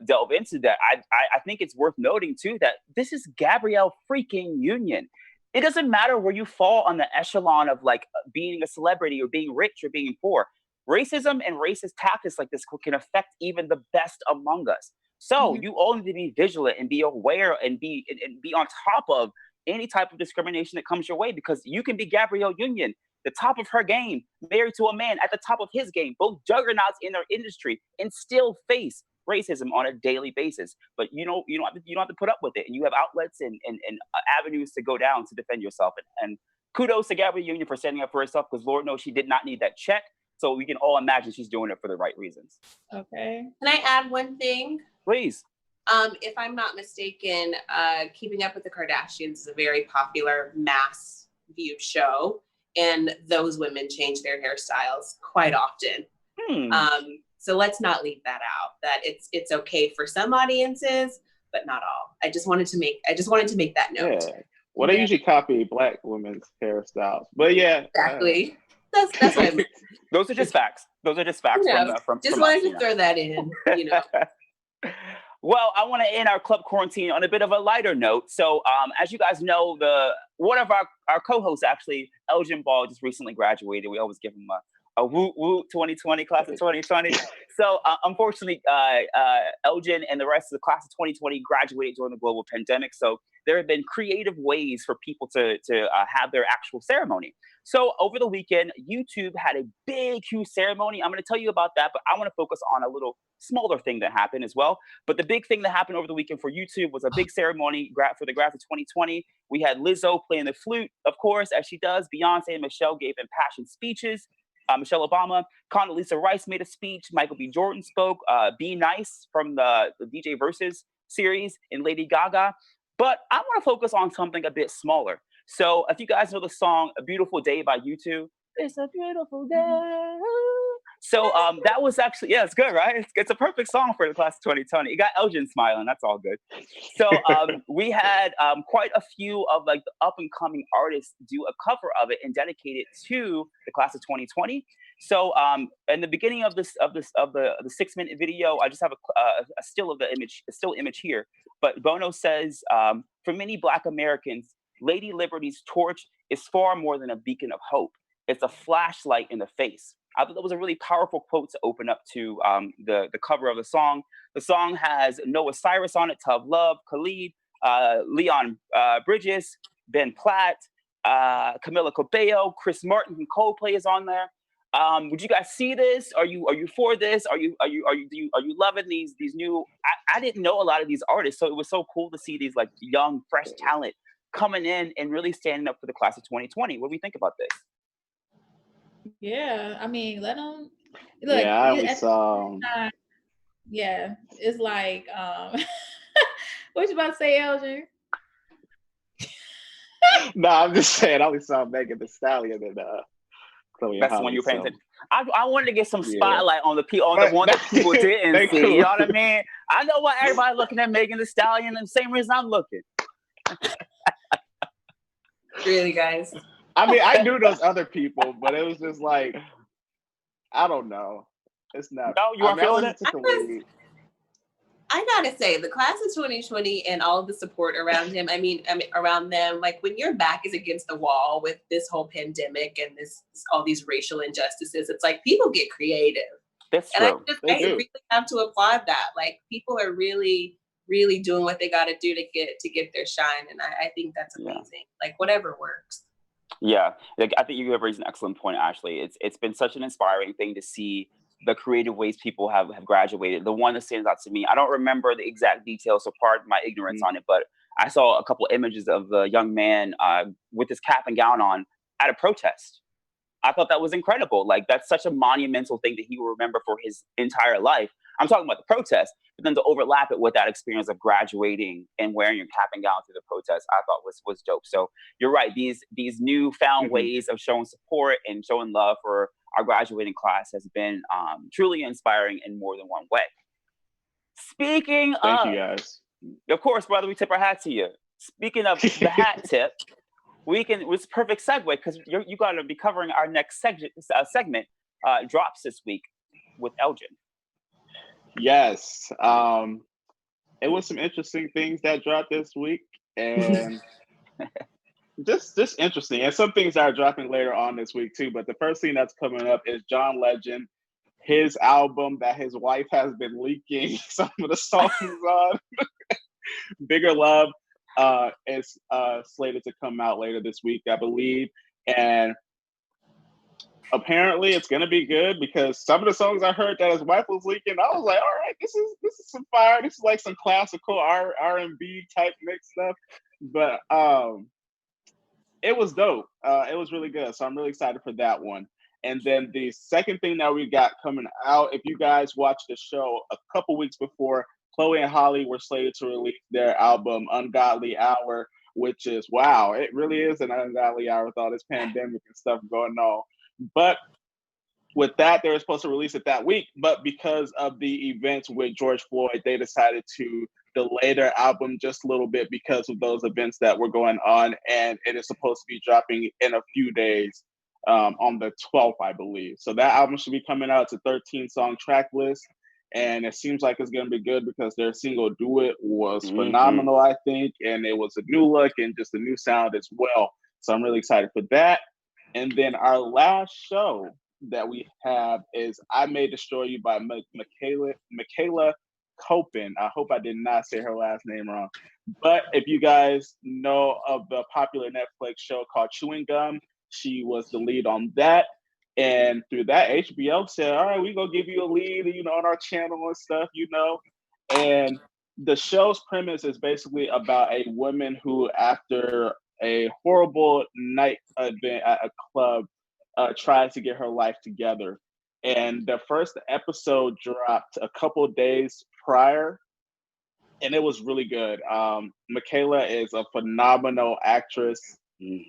Speaker 2: delve into that, I think it's worth noting, too, that this is Gabrielle freaking Union. It doesn't matter where you fall on the echelon of like being a celebrity or being rich or being poor. Racism and racist tactics like this can affect even the best among us. So you all need to be vigilant and be aware and be on top of any type of discrimination that comes your way, because you can be Gabrielle Union, the top of her game, married to a man at the top of his game, both juggernauts in their industry, and still face racism on a daily basis. But you don't have to put up with it, and you have outlets and avenues to go down to defend yourself. And kudos to Gabrielle Union for standing up for herself, because Lord knows she did not need that check. So we can all imagine she's doing it for the right reasons.
Speaker 3: Okay.
Speaker 4: Can I add one thing?
Speaker 2: Please.
Speaker 4: If I'm not mistaken, Keeping Up with the Kardashians is a very popular mass viewed show, and those women change their hairstyles quite often. So let's not leave that out. That it's okay for some audiences, but not all. I just wanted to make that note.
Speaker 5: Yeah. Well, they usually copy Black women's hairstyles, but yeah,
Speaker 4: exactly. That's what I mean.
Speaker 2: Those are just facts. From
Speaker 4: just wanted to throw that in. You know.
Speaker 2: Well, I want to end our club quarantine on a bit of a lighter note. So, as you guys know, one of our co-hosts, actually, Elgin Ball, just recently graduated. We always give him a woot woot 2020, class of 2020. So, unfortunately, Elgin and the rest of the class of 2020 graduated during the global pandemic. So there have been creative ways for people to have their actual ceremony. So over the weekend, YouTube had a big, huge ceremony. I'm going to tell you about that, but I want to focus on a little smaller thing that happened as well. But the big thing that happened over the weekend for YouTube was a big ceremony for the Grass of 2020. We had Lizzo playing the flute, of course, as she does. Beyonce and Michelle gave impassioned speeches. Michelle Obama, Condoleezza Rice made a speech. Michael B. Jordan spoke. Be Nice from the DJ Versus series, and Lady Gaga. But I want to focus on something a bit smaller. So if you guys know the song A Beautiful Day by U2, it's a beautiful day. So that was actually, yeah, it's good, right? It's a perfect song for the class of 2020. It got Elgin smiling, that's all good. So we had quite a few of like the up and coming artists do a cover of it and dedicate it to the class of 2020. So in the beginning of the 6-minute video, I just have a still image here. But Bono says, for many Black Americans, Lady Liberty's torch is far more than a beacon of hope. It's a flashlight in the face. I thought that was a really powerful quote to open up to the cover of the song. The song has Noah Cyrus on it, Tove Love, Khalid, Leon Bridges, Ben Platt, Camila Cabello, Chris Martin from Coldplay is on there. Would you guys see this? Are you for this? Are you loving these new? I didn't know a lot of these artists, so it was so cool to see these like young, fresh talent coming in and really standing up for the class of 2020. What do we think about this?
Speaker 3: Yeah, I mean, let them. Look,
Speaker 5: yeah, I was.
Speaker 3: Yeah, it's like, what you about to say, Elgin?
Speaker 5: No, I'm just saying. I only saw Megan Thee Stallion and Chloe and
Speaker 2: That's the one
Speaker 5: Holly.
Speaker 2: you're paying
Speaker 5: So
Speaker 2: attention. I wanted to get some
Speaker 5: yeah.
Speaker 2: spotlight on the one that people didn't see.
Speaker 5: Cool.
Speaker 2: You know what I mean? I know why everybody looking at Megan Thee Stallion, and the same reason I'm looking.
Speaker 4: Really, guys?
Speaker 5: I mean, I knew those other people, but it was just like, I don't know. It's not.
Speaker 2: No, you aren't feeling it?
Speaker 4: I gotta say, the class of 2020 and all of the support around him. I mean, around them. Like when your back is against the wall with this whole pandemic and all these racial injustices, it's like people get creative.
Speaker 2: That's true.
Speaker 4: And I really have to applaud that. Like people are really, really doing what they got to do to get their shine, and I think that's amazing. Yeah. Like whatever works.
Speaker 2: Yeah, like, I think you have raised an excellent point, Ashley. It's been such an inspiring thing to see the creative ways people have graduated. The one that stands out to me, I don't remember the exact details, so pardon my ignorance on it, but I saw a couple images of the young man with his cap and gown on at a protest. I thought that was incredible. Like, that's such a monumental thing that he will remember for his entire life. I'm talking about the protest, but then to overlap it with that experience of graduating and wearing your cap and gown through the protest, I thought was dope. So you're right. These newfound ways of showing support and showing love for our graduating class has been truly inspiring in more than one way. Speaking
Speaker 5: Thank you guys.
Speaker 2: Of course, brother, we tip our hat to you. Speaking of the hat tip, it's a perfect segue because you got to be covering our next segment drops this week with Elgin.
Speaker 5: Yes. It was some interesting things that dropped this week, and just interesting. And some things that are dropping later on this week too. But the first thing that's coming up is John Legend, his album that his wife has been leaking some of the songs on. Bigger Love is slated to come out later this week, I believe. And apparently it's gonna be good because some of the songs I heard that his wife was leaking, I was like, all right, this is some fire. This is like some classical R&B type mix stuff. But it was dope. It was really good. So I'm really excited for that one. And then the second thing that we got coming out, if you guys watched the show a couple weeks before, Chloe and Holly were slated to release their album Ungodly Hour, which is, wow, it really is an ungodly hour with all this pandemic and stuff going on. But with that, they were supposed to release it that week. But because of the events with George Floyd, they decided to delay their album just a little bit because of those events that were going on. And it is supposed to be dropping in a few days on the 12th, I believe. So that album should be coming out. It's a 13-song track list. And it seems like it's going to be good because their single Do It was phenomenal, I think. And it was a new look and just a new sound as well. So I'm really excited for that. And then our last show that we have is I May Destroy You by Michaela Copen. I hope I did not say her last name wrong. But if you guys know of the popular Netflix show called Chewing Gum, she was the lead on that. And through that, HBO said, all right, we're going to give you a lead, on our channel and stuff, And the show's premise is basically about a woman who, after a horrible night event at a club, tries to get her life together. And the first episode dropped a couple of days prior, and it was really good. Michaela is a phenomenal actress,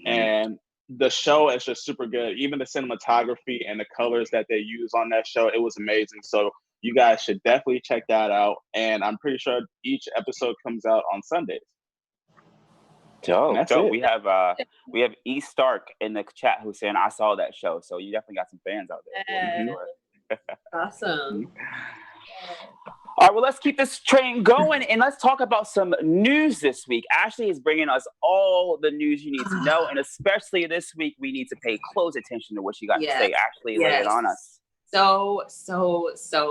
Speaker 5: and the show is just super good. Even the cinematography and the colors that they use on that show, it was amazing. So you guys should definitely check that out. And I'm pretty sure each episode comes out on Sundays.
Speaker 2: Dope. We have E Stark in the chat who's saying I saw that show. So you definitely got some fans out there.
Speaker 4: Awesome.
Speaker 2: All right, well, let's keep this train going and let's talk about some news this week. Ashley is bringing us all the news you need to know, and especially this week, we need to pay close attention to what you got to say. Ashley, lay it on us.
Speaker 4: So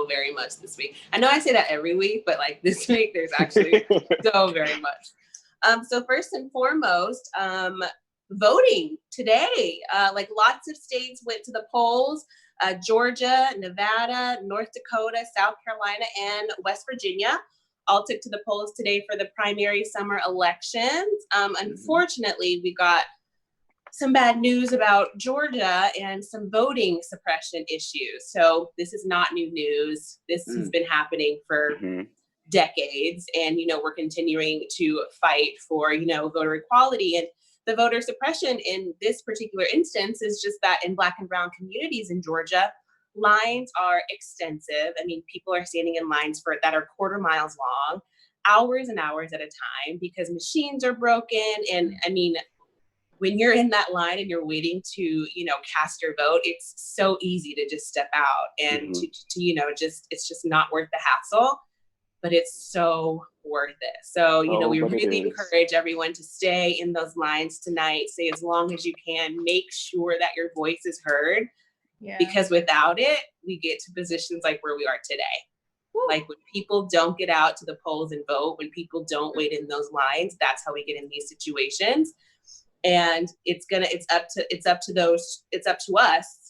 Speaker 4: very much this week. I know I say that every week, but like this week, there's actually so very much. So first and foremost, voting today. Like lots of states went to the polls. Georgia, Nevada, North Dakota, South Carolina, and West Virginia all took to the polls today for the primary summer elections. Unfortunately, we got some bad news about Georgia and some voting suppression issues. So this is not new news. This has been happening for decades. And, we're continuing to fight for, voter equality. And the voter suppression in this particular instance is just that in Black and brown communities in Georgia, lines are extensive. I mean, people are standing in lines that are quarter miles long, hours and hours at a time, because machines are broken. And I mean, when you're in that line and you're waiting to, cast your vote, it's so easy to just step out and to it's just not worth the hassle, but it's so worth it. So, we really encourage everyone to stay in those lines tonight, stay as long as you can, make sure that your voice is heard, because without it, we get to positions like where we are today. Like when people don't get out to the polls and vote, when people don't wait in those lines, that's how we get in these situations. And it's up to us,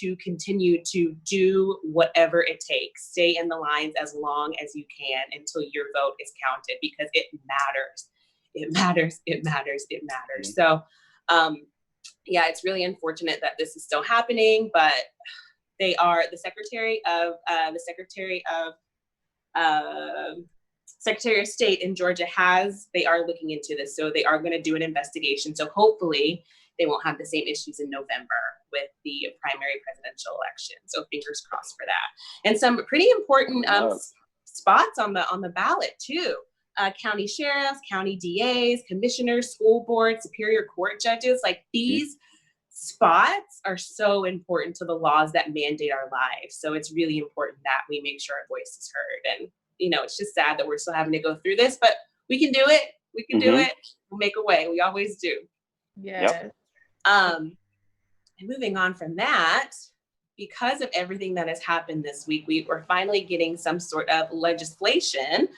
Speaker 4: to continue to do whatever it takes. Stay in the lines as long as you can until your vote is counted, because it matters. It matters. It matters. It matters. So, it's really unfortunate that this is still happening, but they are the Secretary of State in Georgia they are looking into this. So they are going to do an investigation. So hopefully they won't have the same issues in November with the primary presidential election. So fingers crossed for that. And some pretty important spots on the ballot too. County sheriffs, county DAs, commissioners, school boards, superior court judges, like these spots are so important to the laws that mandate our lives. So it's really important that we make sure our voice is heard. And it's just sad that we're still having to go through this, but we can do it. We can do it. We'll make a way. We always do.
Speaker 3: Yes.
Speaker 2: Yep.
Speaker 4: And moving on from that, because of everything that has happened this week, we're finally getting some sort of legislation.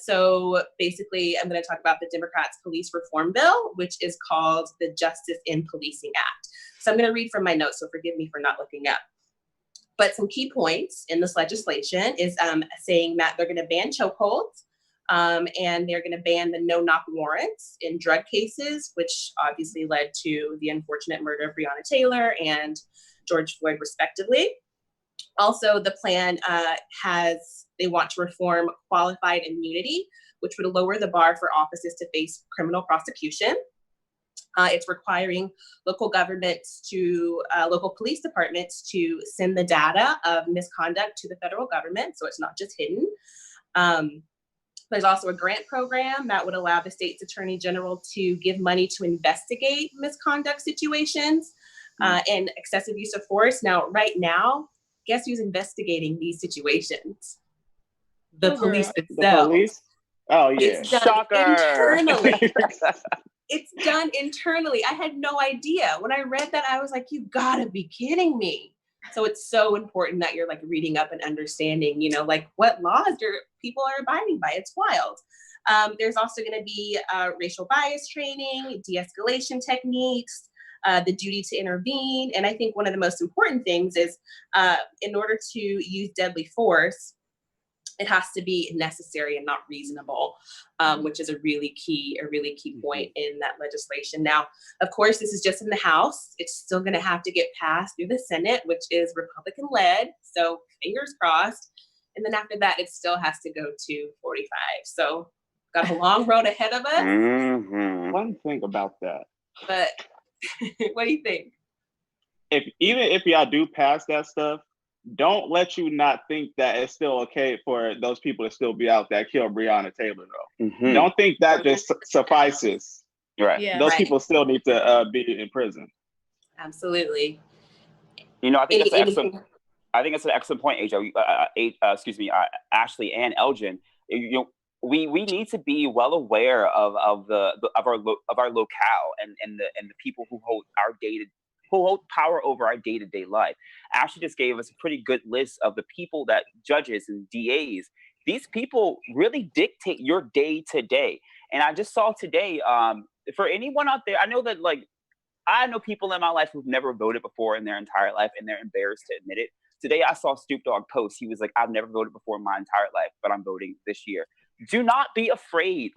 Speaker 4: So basically, I'm going to talk about the Democrats' police reform bill, which is called the Justice in Policing Act. So I'm going to read from my notes, so forgive me for not looking up. But some key points in this legislation is saying that they're going to ban chokeholds, and they're going to ban the no-knock warrants in drug cases, which obviously led to the unfortunate murder of Brianna Taylor and George Floyd, respectively. Also, the plan they want to reform qualified immunity, which would lower the bar for officers to face criminal prosecution. It's requiring local governments local police departments to send the data of misconduct to the federal government, so it's not just hidden. There's also a grant program that would allow the state's attorney general to give money to investigate misconduct situations and excessive use of force. Now, right now, guess who's investigating these situations? The police themselves.
Speaker 5: The police? Oh, yeah.
Speaker 4: It's done
Speaker 2: Shocker.
Speaker 4: internally. It's done internally. I had no idea. When I read that, I was like, you gotta be kidding me. So it's so important that you're like reading up and understanding, like what laws people are abiding by. It's wild. There's also going to be racial bias training, de-escalation techniques, the duty to intervene. And I think one of the most important things is in order to use deadly force, it has to be necessary and not reasonable, which is a really key point in that legislation. Now, of course, this is just in the House. It's still going to have to get passed through the Senate, which is Republican led. So fingers crossed. And then after that, it still has to go to 45. So got a long road ahead of us.
Speaker 5: One thing about that.
Speaker 4: But what do you think?
Speaker 5: Even if y'all do pass that stuff, don't let you not think that it's still okay for those people to still be out there kill Brianna Taylor, though. Don't think that just suffices.
Speaker 2: Right.
Speaker 3: Yeah.
Speaker 5: Those people still need to be in prison.
Speaker 4: Absolutely.
Speaker 2: I think that's excellent. I think it's an excellent point, Ashley and Elgin. We need to be well aware of our locale and the people who hold power over our day-to-day life. Ashley just gave us a pretty good list of the people that judges and DAs. These people really dictate your day-to-day. And I just saw today, for anyone out there, I know people in my life who've never voted before in their entire life and they're embarrassed to admit it. Today I saw Snoop Dogg post. He was like, I've never voted before in my entire life, but I'm voting this year. Do not be afraid.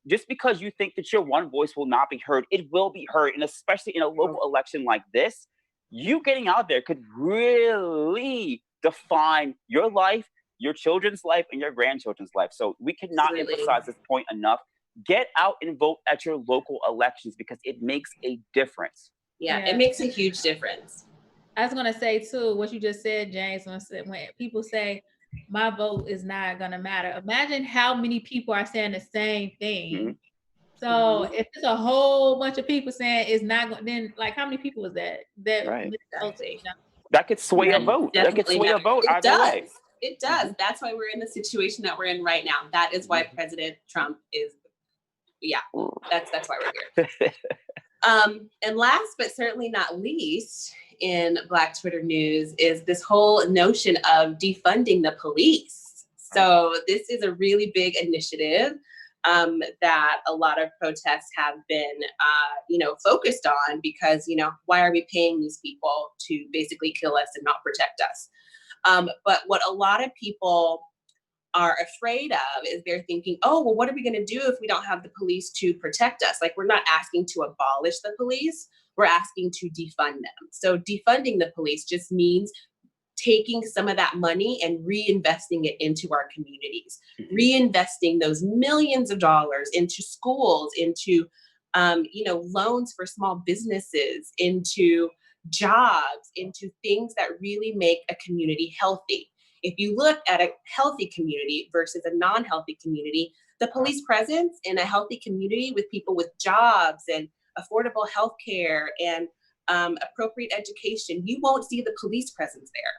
Speaker 2: just because you think that your one voice will not be heard, it will be heard. And especially in a local election like this, you getting out there could really define your life, your children's life, and your grandchildren's life. So we cannot emphasize this point enough. Get out and vote at your local elections because it makes a difference.
Speaker 4: Yeah, it makes a huge difference.
Speaker 3: I was going to say, too, what you just said, James, when people say, my vote is not going to matter. Imagine how many people are saying the same thing. Mm-hmm. So if there's a whole bunch of people saying it's not going, then like how many people is that?
Speaker 2: Right. That could sway a vote. That could sway a vote either way.
Speaker 4: It does. That's why we're in the situation that we're in right now. That is why President Trump is, that's why we're here. And last but certainly not least in Black Twitter news is this whole notion of defunding the police. So this is a really big initiative that a lot of protests have been, focused on because, why are we paying these people to basically kill us and not protect us? But what a lot of people are afraid of is they're thinking, oh, well, what are we going to do if we don't have the police to protect us? Like, we're not asking to abolish the police. We're asking to defund them. So defunding the police just means taking some of that money and reinvesting it into our communities, reinvesting those millions of dollars into schools, into, loans for small businesses, into jobs, into things that really make a community healthy. If you look at a healthy community versus a non-healthy community, the police presence in a healthy community with people with jobs and affordable health care and appropriate education, you won't see the police presence there.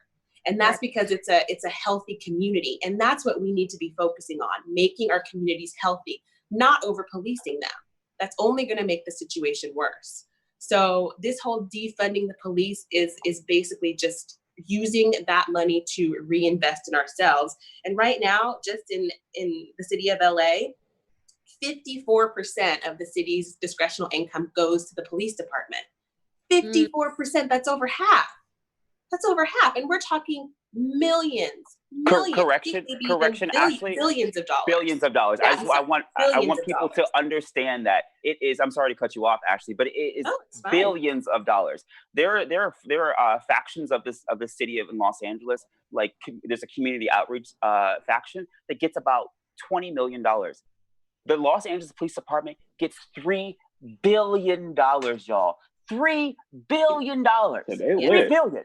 Speaker 4: And that's because it's a healthy community. And that's what we need to be focusing on, making our communities healthy, not over-policing them. That's only going to make the situation worse. So this whole defunding the police is basically just using that money to reinvest in ourselves. And right now, just in the city of LA, 54% of the city's discretional income goes to the police department. 54%, that's over half. That's over half. And we're talking millions.
Speaker 2: Correction, Ashley.
Speaker 4: Billions of dollars.
Speaker 2: Billions of dollars.
Speaker 4: Yes,
Speaker 2: I want people to understand that it is. I'm sorry to cut you off, Ashley, but it is billions of dollars. There are factions of the city of Los Angeles. Like there's a community outreach faction that gets about $20 million. The Los Angeles Police Department gets $3 billion, y'all. $3 billion. $3 billion.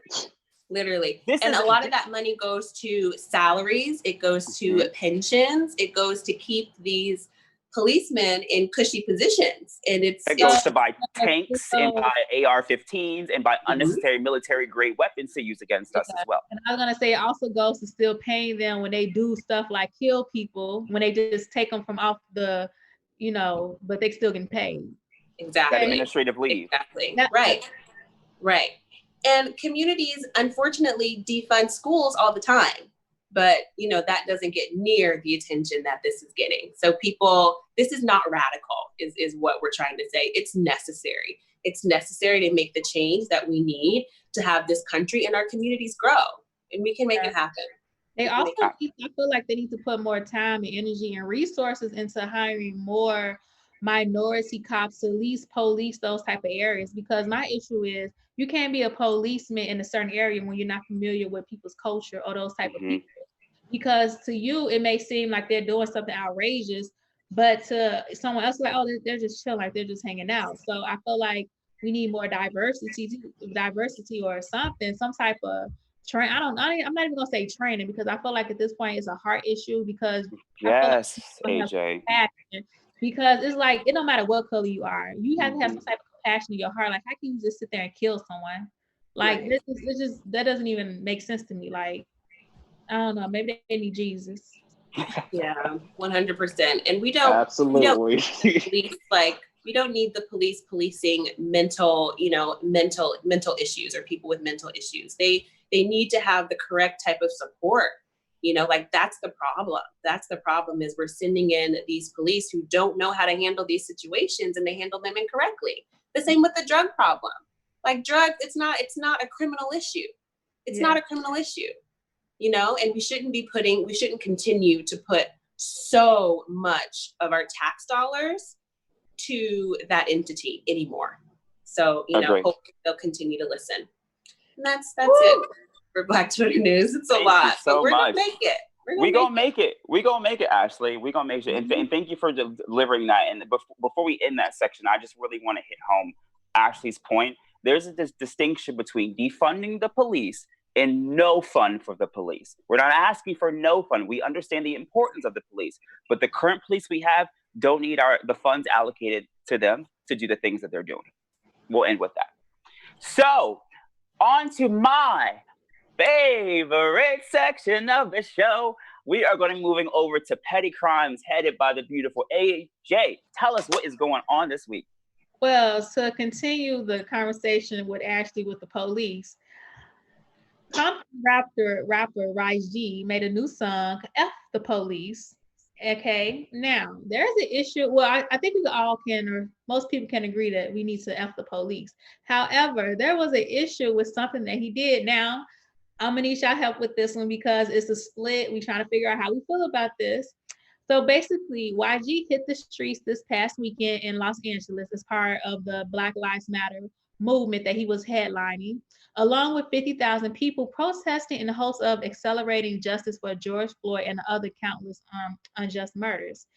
Speaker 4: Literally. And a lot of that money goes to salaries. It goes to pensions. It goes to keep these policemen in cushy positions. And it
Speaker 2: goes to buy tanks and buy AR-15s and buy unnecessary military grade weapons to use against us as well.
Speaker 3: And I was going to say it also goes to still paying them when they do stuff like kill people, when they just take them from off the, but they still get paid.
Speaker 4: Exactly.
Speaker 2: That administrative leave.
Speaker 4: Exactly. Right. And communities, unfortunately, defund schools all the time. But, that doesn't get near the attention that this is getting. So this is not radical, is what we're trying to say. It's necessary. It's necessary to make the change that we need to have this country and our communities grow. And we can make it happen.
Speaker 3: I feel like they need to put more time and energy and resources into hiring more minority cops to at least police those type of areas, because my issue is you can't be a policeman in a certain area when you're not familiar with people's culture or those type of people, because to you it may seem like they're doing something outrageous, but to someone else like, oh, they're just chill, like they're just hanging out. So I feel like we need more diversity or something, some type of train. I'm not even gonna say training, because I feel like at this point it's a heart issue, because
Speaker 2: yes, AJ.
Speaker 3: Because it's like, it don't matter what color you are. You have to have some type of compassion in your heart. Like, how can you just sit there and kill someone? Like, that doesn't even make sense to me. Like, I don't know. Maybe they need Jesus.
Speaker 4: Yeah, 100%. And we don't.
Speaker 5: Absolutely.
Speaker 4: We don't need the police policing mental issues or people with mental issues. They need to have the correct type of support. That's the problem. That's the problem, is we're sending in these police who don't know how to handle these situations, and they handle them incorrectly. The same with the drug problem. Like drugs, it's not a criminal issue. It's not a criminal issue, and we shouldn't continue to put so much of our tax dollars to that entity anymore. So, hopefully they'll continue to listen. And that's it for Black Twitter News. It's a lot, but we're going to make it. We're going to make it,
Speaker 2: Ashley. We're going to make it. And thank you for delivering that. And before we end that section, I just really want to hit home Ashley's point. There's this distinction between defunding the police and no fund for the police. We're not asking for no fund. We understand the importance of the police, but the current police we have don't need the funds allocated to them to do the things that they're doing. We'll end with that. So, on to my favorite section of the show. We are going to be moving over to petty crimes headed by the beautiful AJ. Tell us what is going on this week.
Speaker 3: Well, to continue the conversation with Ashley with the police, rapper Rise G made a new song, F the Police. Okay, now there's an issue. Well, I think we all can, or most people can agree that we need to F the police. However, there was an issue with something that he did. Now, I'm gonna need y'all help with this one because it's a split. We're trying to figure out how we feel about this. So basically, YG hit the streets this past weekend in Los Angeles as part of the Black Lives Matter movement that he was headlining, along with 50,000 people protesting in the hopes of accelerating justice for George Floyd and other countless unjust murders.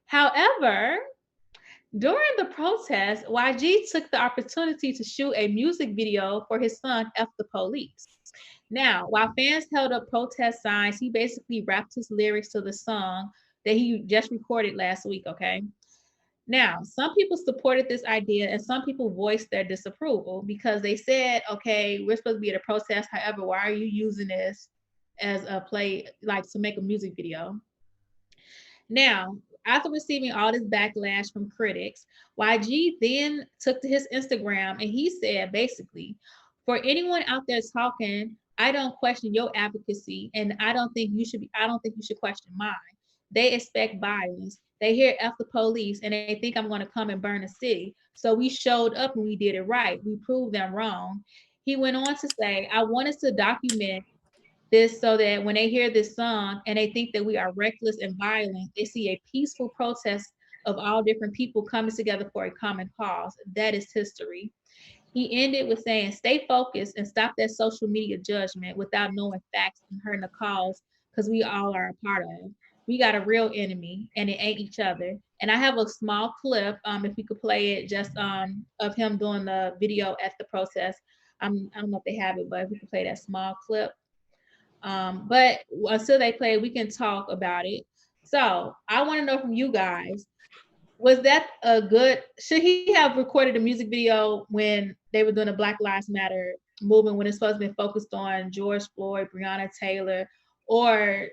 Speaker 3: However, during the protest, YG took the opportunity to shoot a music video for his song, F the Police. Now, while fans held up protest signs, he basically rapped his lyrics to the song that he just recorded last week, okay? Now, some people supported this idea and some people voiced their disapproval because they said, okay, we're supposed to be at a protest. However, why are you using this as a play, like to make a music video? Now, after receiving all this backlash from critics, YG then took to his Instagram and he said, basically, for anyone out there talking, I don't question your advocacy and I don't think you should question mine. They expect violence. They hear F the police and they think I'm going to come and burn the city. So we showed up and we did it right. We proved them wrong. He went on to say, I want us to document this so that when they hear this song and they think that we are reckless and violent, they see a peaceful protest of all different people coming together for a common cause. That is history. He ended with saying, stay focused and stop that social media judgment without knowing facts and hurting the cause because we all are a part of it. We got a real enemy and it ain't each other. And I have a small clip, if we could play it, just of him doing the video at the protest. I don't know if they have it, but if we could play that small clip. But until they play, we can talk about it. So I want to know from you guys, was that should he have recorded a music video when they were doing a Black Lives Matter movement when it's supposed to be focused on George Floyd, Brianna Taylor, or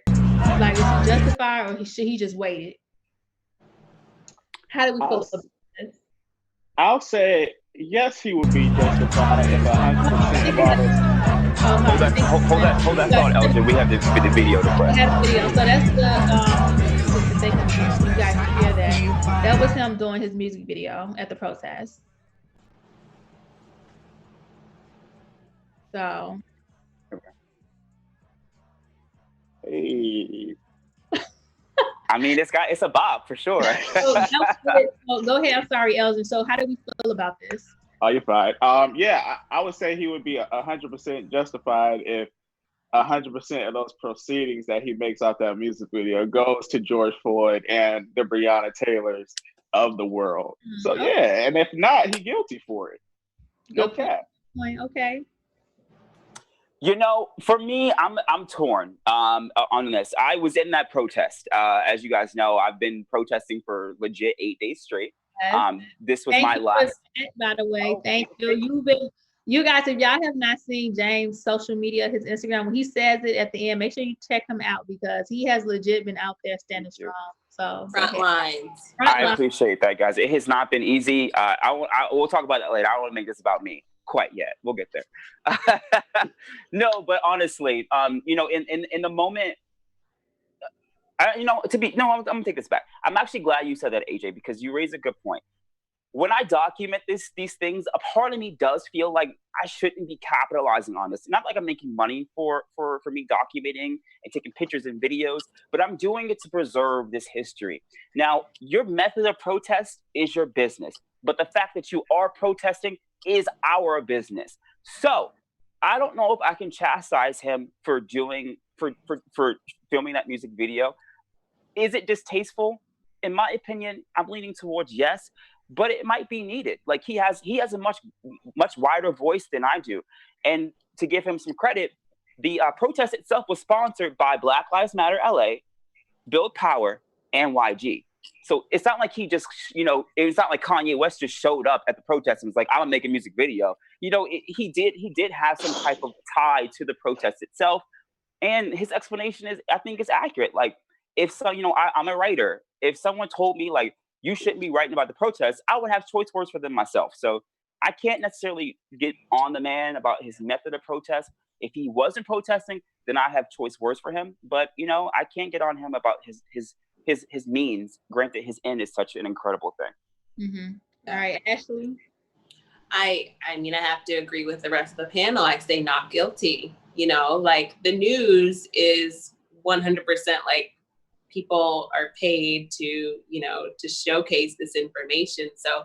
Speaker 3: like, is he justified or should he just waited? How do we feel about this?
Speaker 5: I'll say yes, he would be justified if 100% of all this.
Speaker 2: Hold that thought, Elgin. We have the video to play.
Speaker 3: We have the video. So that's you guys can hear that. That was him doing his music video at the protest. So.
Speaker 5: Hey.
Speaker 2: I mean, it's a bop for sure.
Speaker 3: Go ahead. I'm sorry, Elgin. So how do we feel about this?
Speaker 5: Oh, you're fine. Yeah, I would say he would be 100% justified if 100% of those proceedings that he makes off that music video goes to George Floyd and the Brianna Taylors of the world. So yeah, and if not, he's guilty for it.
Speaker 3: Okay.
Speaker 2: You know, for me, I'm torn on this. I was in that protest. As you guys know, I've been protesting for legit 8 days straight.
Speaker 3: Yes.
Speaker 2: This was my last.
Speaker 3: By the way, thank you. You guys, if y'all have not seen James' social media, his Instagram, when he says it at the end, make sure you check him out because he has legit been out there standing strong. So
Speaker 4: front lines.
Speaker 2: I appreciate that, guys. It has not been easy. We'll talk about that later. I don't want to make this about me quite yet. We'll get there. No, but honestly, you know, in the moment, I'm gonna take this back. I'm actually glad you said that, AJ, because you raised a good point. when I document these things, a part of me does feel like I shouldn't be capitalizing on this. Not like I'm making money for me documenting and taking pictures and videos, but I'm doing it to preserve this history. Now, your method of protest is your business, but the fact that you are protesting is our business. So I don't know if I can chastise him for filming that music video. Is it distasteful? In my opinion, I'm leaning towards yes, but it might be needed. Like he has a much wider voice than I do. And to give him some credit, the protest itself was sponsored by Black Lives Matter LA, Build Power, and YG. So it's not like he just, it's not like Kanye West just showed up at the protest and was like, I'm gonna make a music video. He did have some type of tie to the protest itself. And his explanation I think is accurate. Like, if so, I'm a writer. If someone told me like, you shouldn't be writing about the protests, I would have choice words for them myself. So I can't necessarily get on the man about his method of protest. If he wasn't protesting, then I have choice words for him. But, I can't get on him about his means. Granted, his end is such an incredible thing.
Speaker 3: Mm-hmm. All right, Ashley.
Speaker 4: I have to agree with the rest of the panel. I say not guilty. Like the news is 100% like people are paid to, to showcase this information. So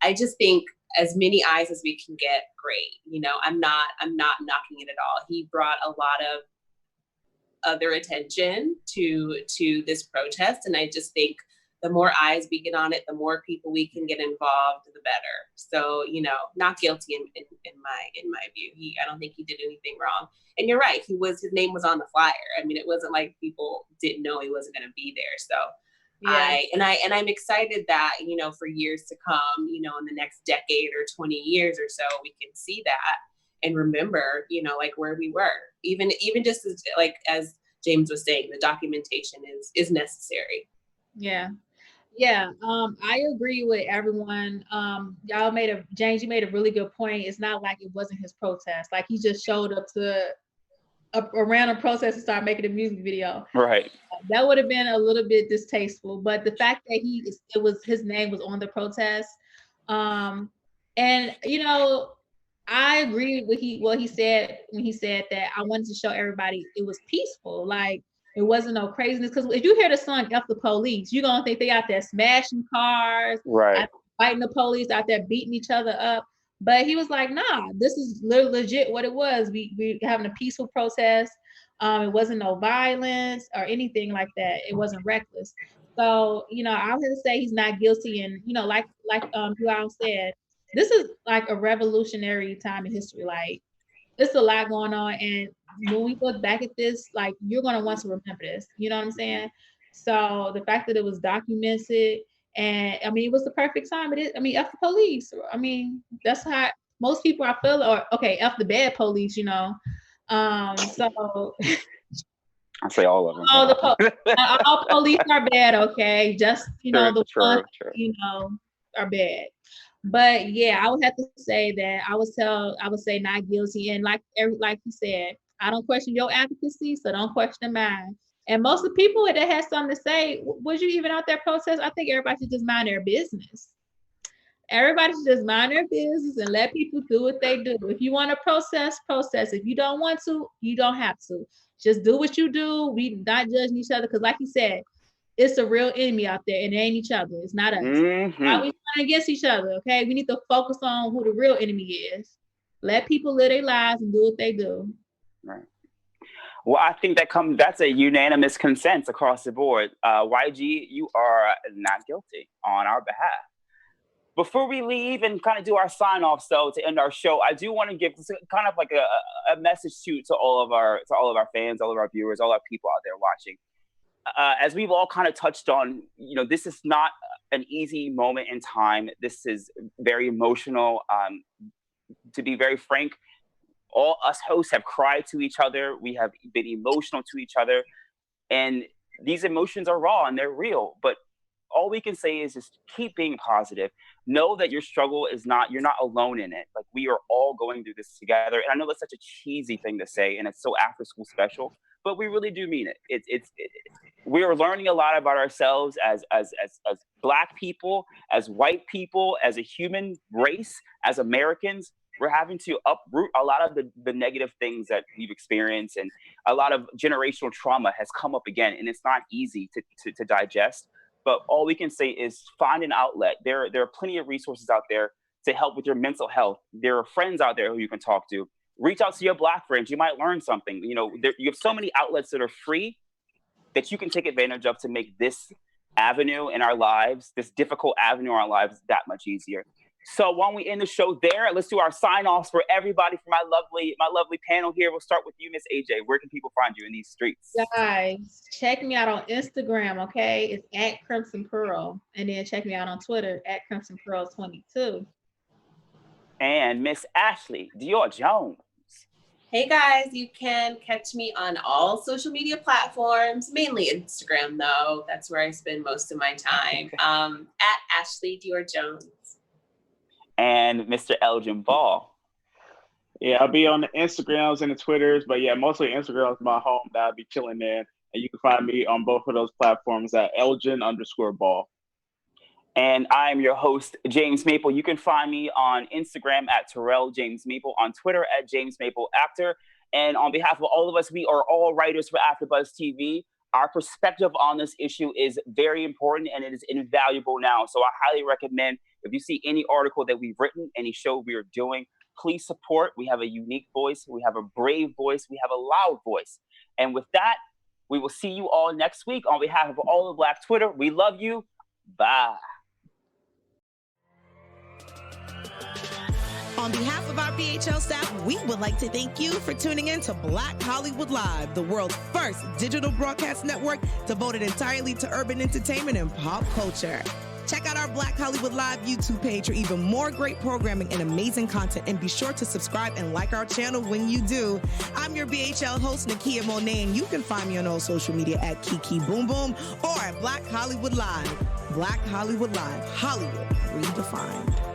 Speaker 4: I just think as many eyes as we can get, great. I'm not knocking it at all. He brought a lot of other attention to this protest. And I just think the more eyes we get on it, the more people we can get involved, the better. So, not guilty in my view. I don't think he did anything wrong. And you're right, his name was on the flyer. I mean, it wasn't like people didn't know he wasn't going to be there. So yeah. I'm excited that, for years to come, in the next decade or 20 years or so, we can see that and remember, like where we were. Even just as James was saying, the documentation is necessary.
Speaker 3: Yeah. Yeah, I agree with everyone. James, you made a really good point. It's not like it wasn't his protest. Like he just showed up to a random protest and started making a music video.
Speaker 2: Right.
Speaker 3: That would have been a little bit distasteful. But the fact that his name was on the protest, and I agree with what he said when he said that I wanted to show everybody it was peaceful. Like it wasn't no craziness. Because if you hear the song F the Police, you're going to think they out there smashing cars,
Speaker 2: right,
Speaker 3: fighting the police, out there beating each other up. But he was like, nah, this is legit what it was. We having a peaceful protest. It wasn't no violence or anything like that. It wasn't reckless. So, I would say he's not guilty. And, like you all said, this is like a revolutionary time in history. Like, there's a lot going on. And when we look back at this, like, you're going to want to remember this. You know what I'm saying? So the fact that it was documented, and I mean, it was the perfect time. F the police. I mean, that's how most people I feel, or okay, F the bad police, So
Speaker 2: I say all of them.
Speaker 3: All police are bad, okay? Just the ones are bad. But yeah, I would have to say that I would say not guilty. And like you said, I don't question your advocacy, so don't question mine. And most of the people that had something to say, was you even out there protest? I think everybody should just mind their business. Everybody should just mind their business and let people do what they do. If you want to protest. If you don't want to, you don't have to. Just do what you do. We not judging each other, because like you said, it's a real enemy out there, and it ain't each other. It's not us.
Speaker 2: Mm-hmm.
Speaker 3: Why we fighting against each other? Okay, we need to focus on who the real enemy is. Let people live their lives and do what they do.
Speaker 2: Right. Well, I think that's a unanimous consent across the board. YG, you are not guilty on our behalf. Before we leave and kind of do our sign off, so to end our show, I do want to give kind of like a message to all of our fans, all of our viewers, all our people out there watching. As we've all kind of touched on, this is not an easy moment in time. This is very emotional. To be very frank, all us hosts have cried to each other. We have been emotional to each other. And these emotions are raw and they're real. But all we can say is just keep being positive. Know that your struggle you're not alone in it. Like, we are all going through this together. And I know that's such a cheesy thing to say, and it's so after school special, but we really do mean it. we are learning a lot about ourselves as Black people, as white people, as a human race, as Americans. We're having to uproot a lot of the negative things that we've experienced, and a lot of generational trauma has come up again, and it's not easy to digest. But all we can say is find an outlet. There are plenty of resources out there to help with your mental health. There are friends out there who you can talk to. Reach out to your Black friends. You might learn something. You know, you have so many outlets that are free that you can take advantage of to make this avenue in our lives, this difficult avenue in our lives, that much easier. So why don't we end the show there? Let's do our sign-offs for everybody, for my lovely panel here. We'll start with you, Miss AJ. Where can people find you in these streets?
Speaker 3: Guys, check me out on Instagram, okay? It's at Crimson Pearl. And then check me out on Twitter at Crimson Pearl 22.
Speaker 2: And Miss Ashley Dior Jones.
Speaker 4: Hey guys, you can catch me on all social media platforms, mainly Instagram though. That's where I spend most of my time. At Ashley Dior Jones.
Speaker 2: And Mr. Elgin Ball.
Speaker 5: Yeah, I'll be on the Instagrams and the Twitters, but yeah, mostly Instagram is my home that I'll be chilling in. And you can find me on both of those platforms at Elgin_Ball.
Speaker 2: And I am your host, James Maple. You can find me on Instagram at Terrell James Maple, on Twitter at James Maple Actor. And on behalf of all of us, we are all writers for AfterBuzz TV. Our perspective on this issue is very important and it is invaluable now. So I highly recommend, if you see any article that we've written, any show we are doing, please support. We have a unique voice. We have a brave voice. We have a loud voice. And with that, we will see you all next week. On behalf of all of Black Twitter, we love you. Bye.
Speaker 1: On behalf of our BHL staff, we would like to thank you for tuning in to Black Hollywood Live, the world's first digital broadcast network devoted entirely to urban entertainment and pop culture. Check out our Black Hollywood Live YouTube page for even more great programming and amazing content, and be sure to subscribe and like our channel when you do. I'm your BHL host, Nakia Monet, and you can find me on all social media at Kiki Boom Boom or at Black Hollywood Live. Black Hollywood Live, Hollywood redefined.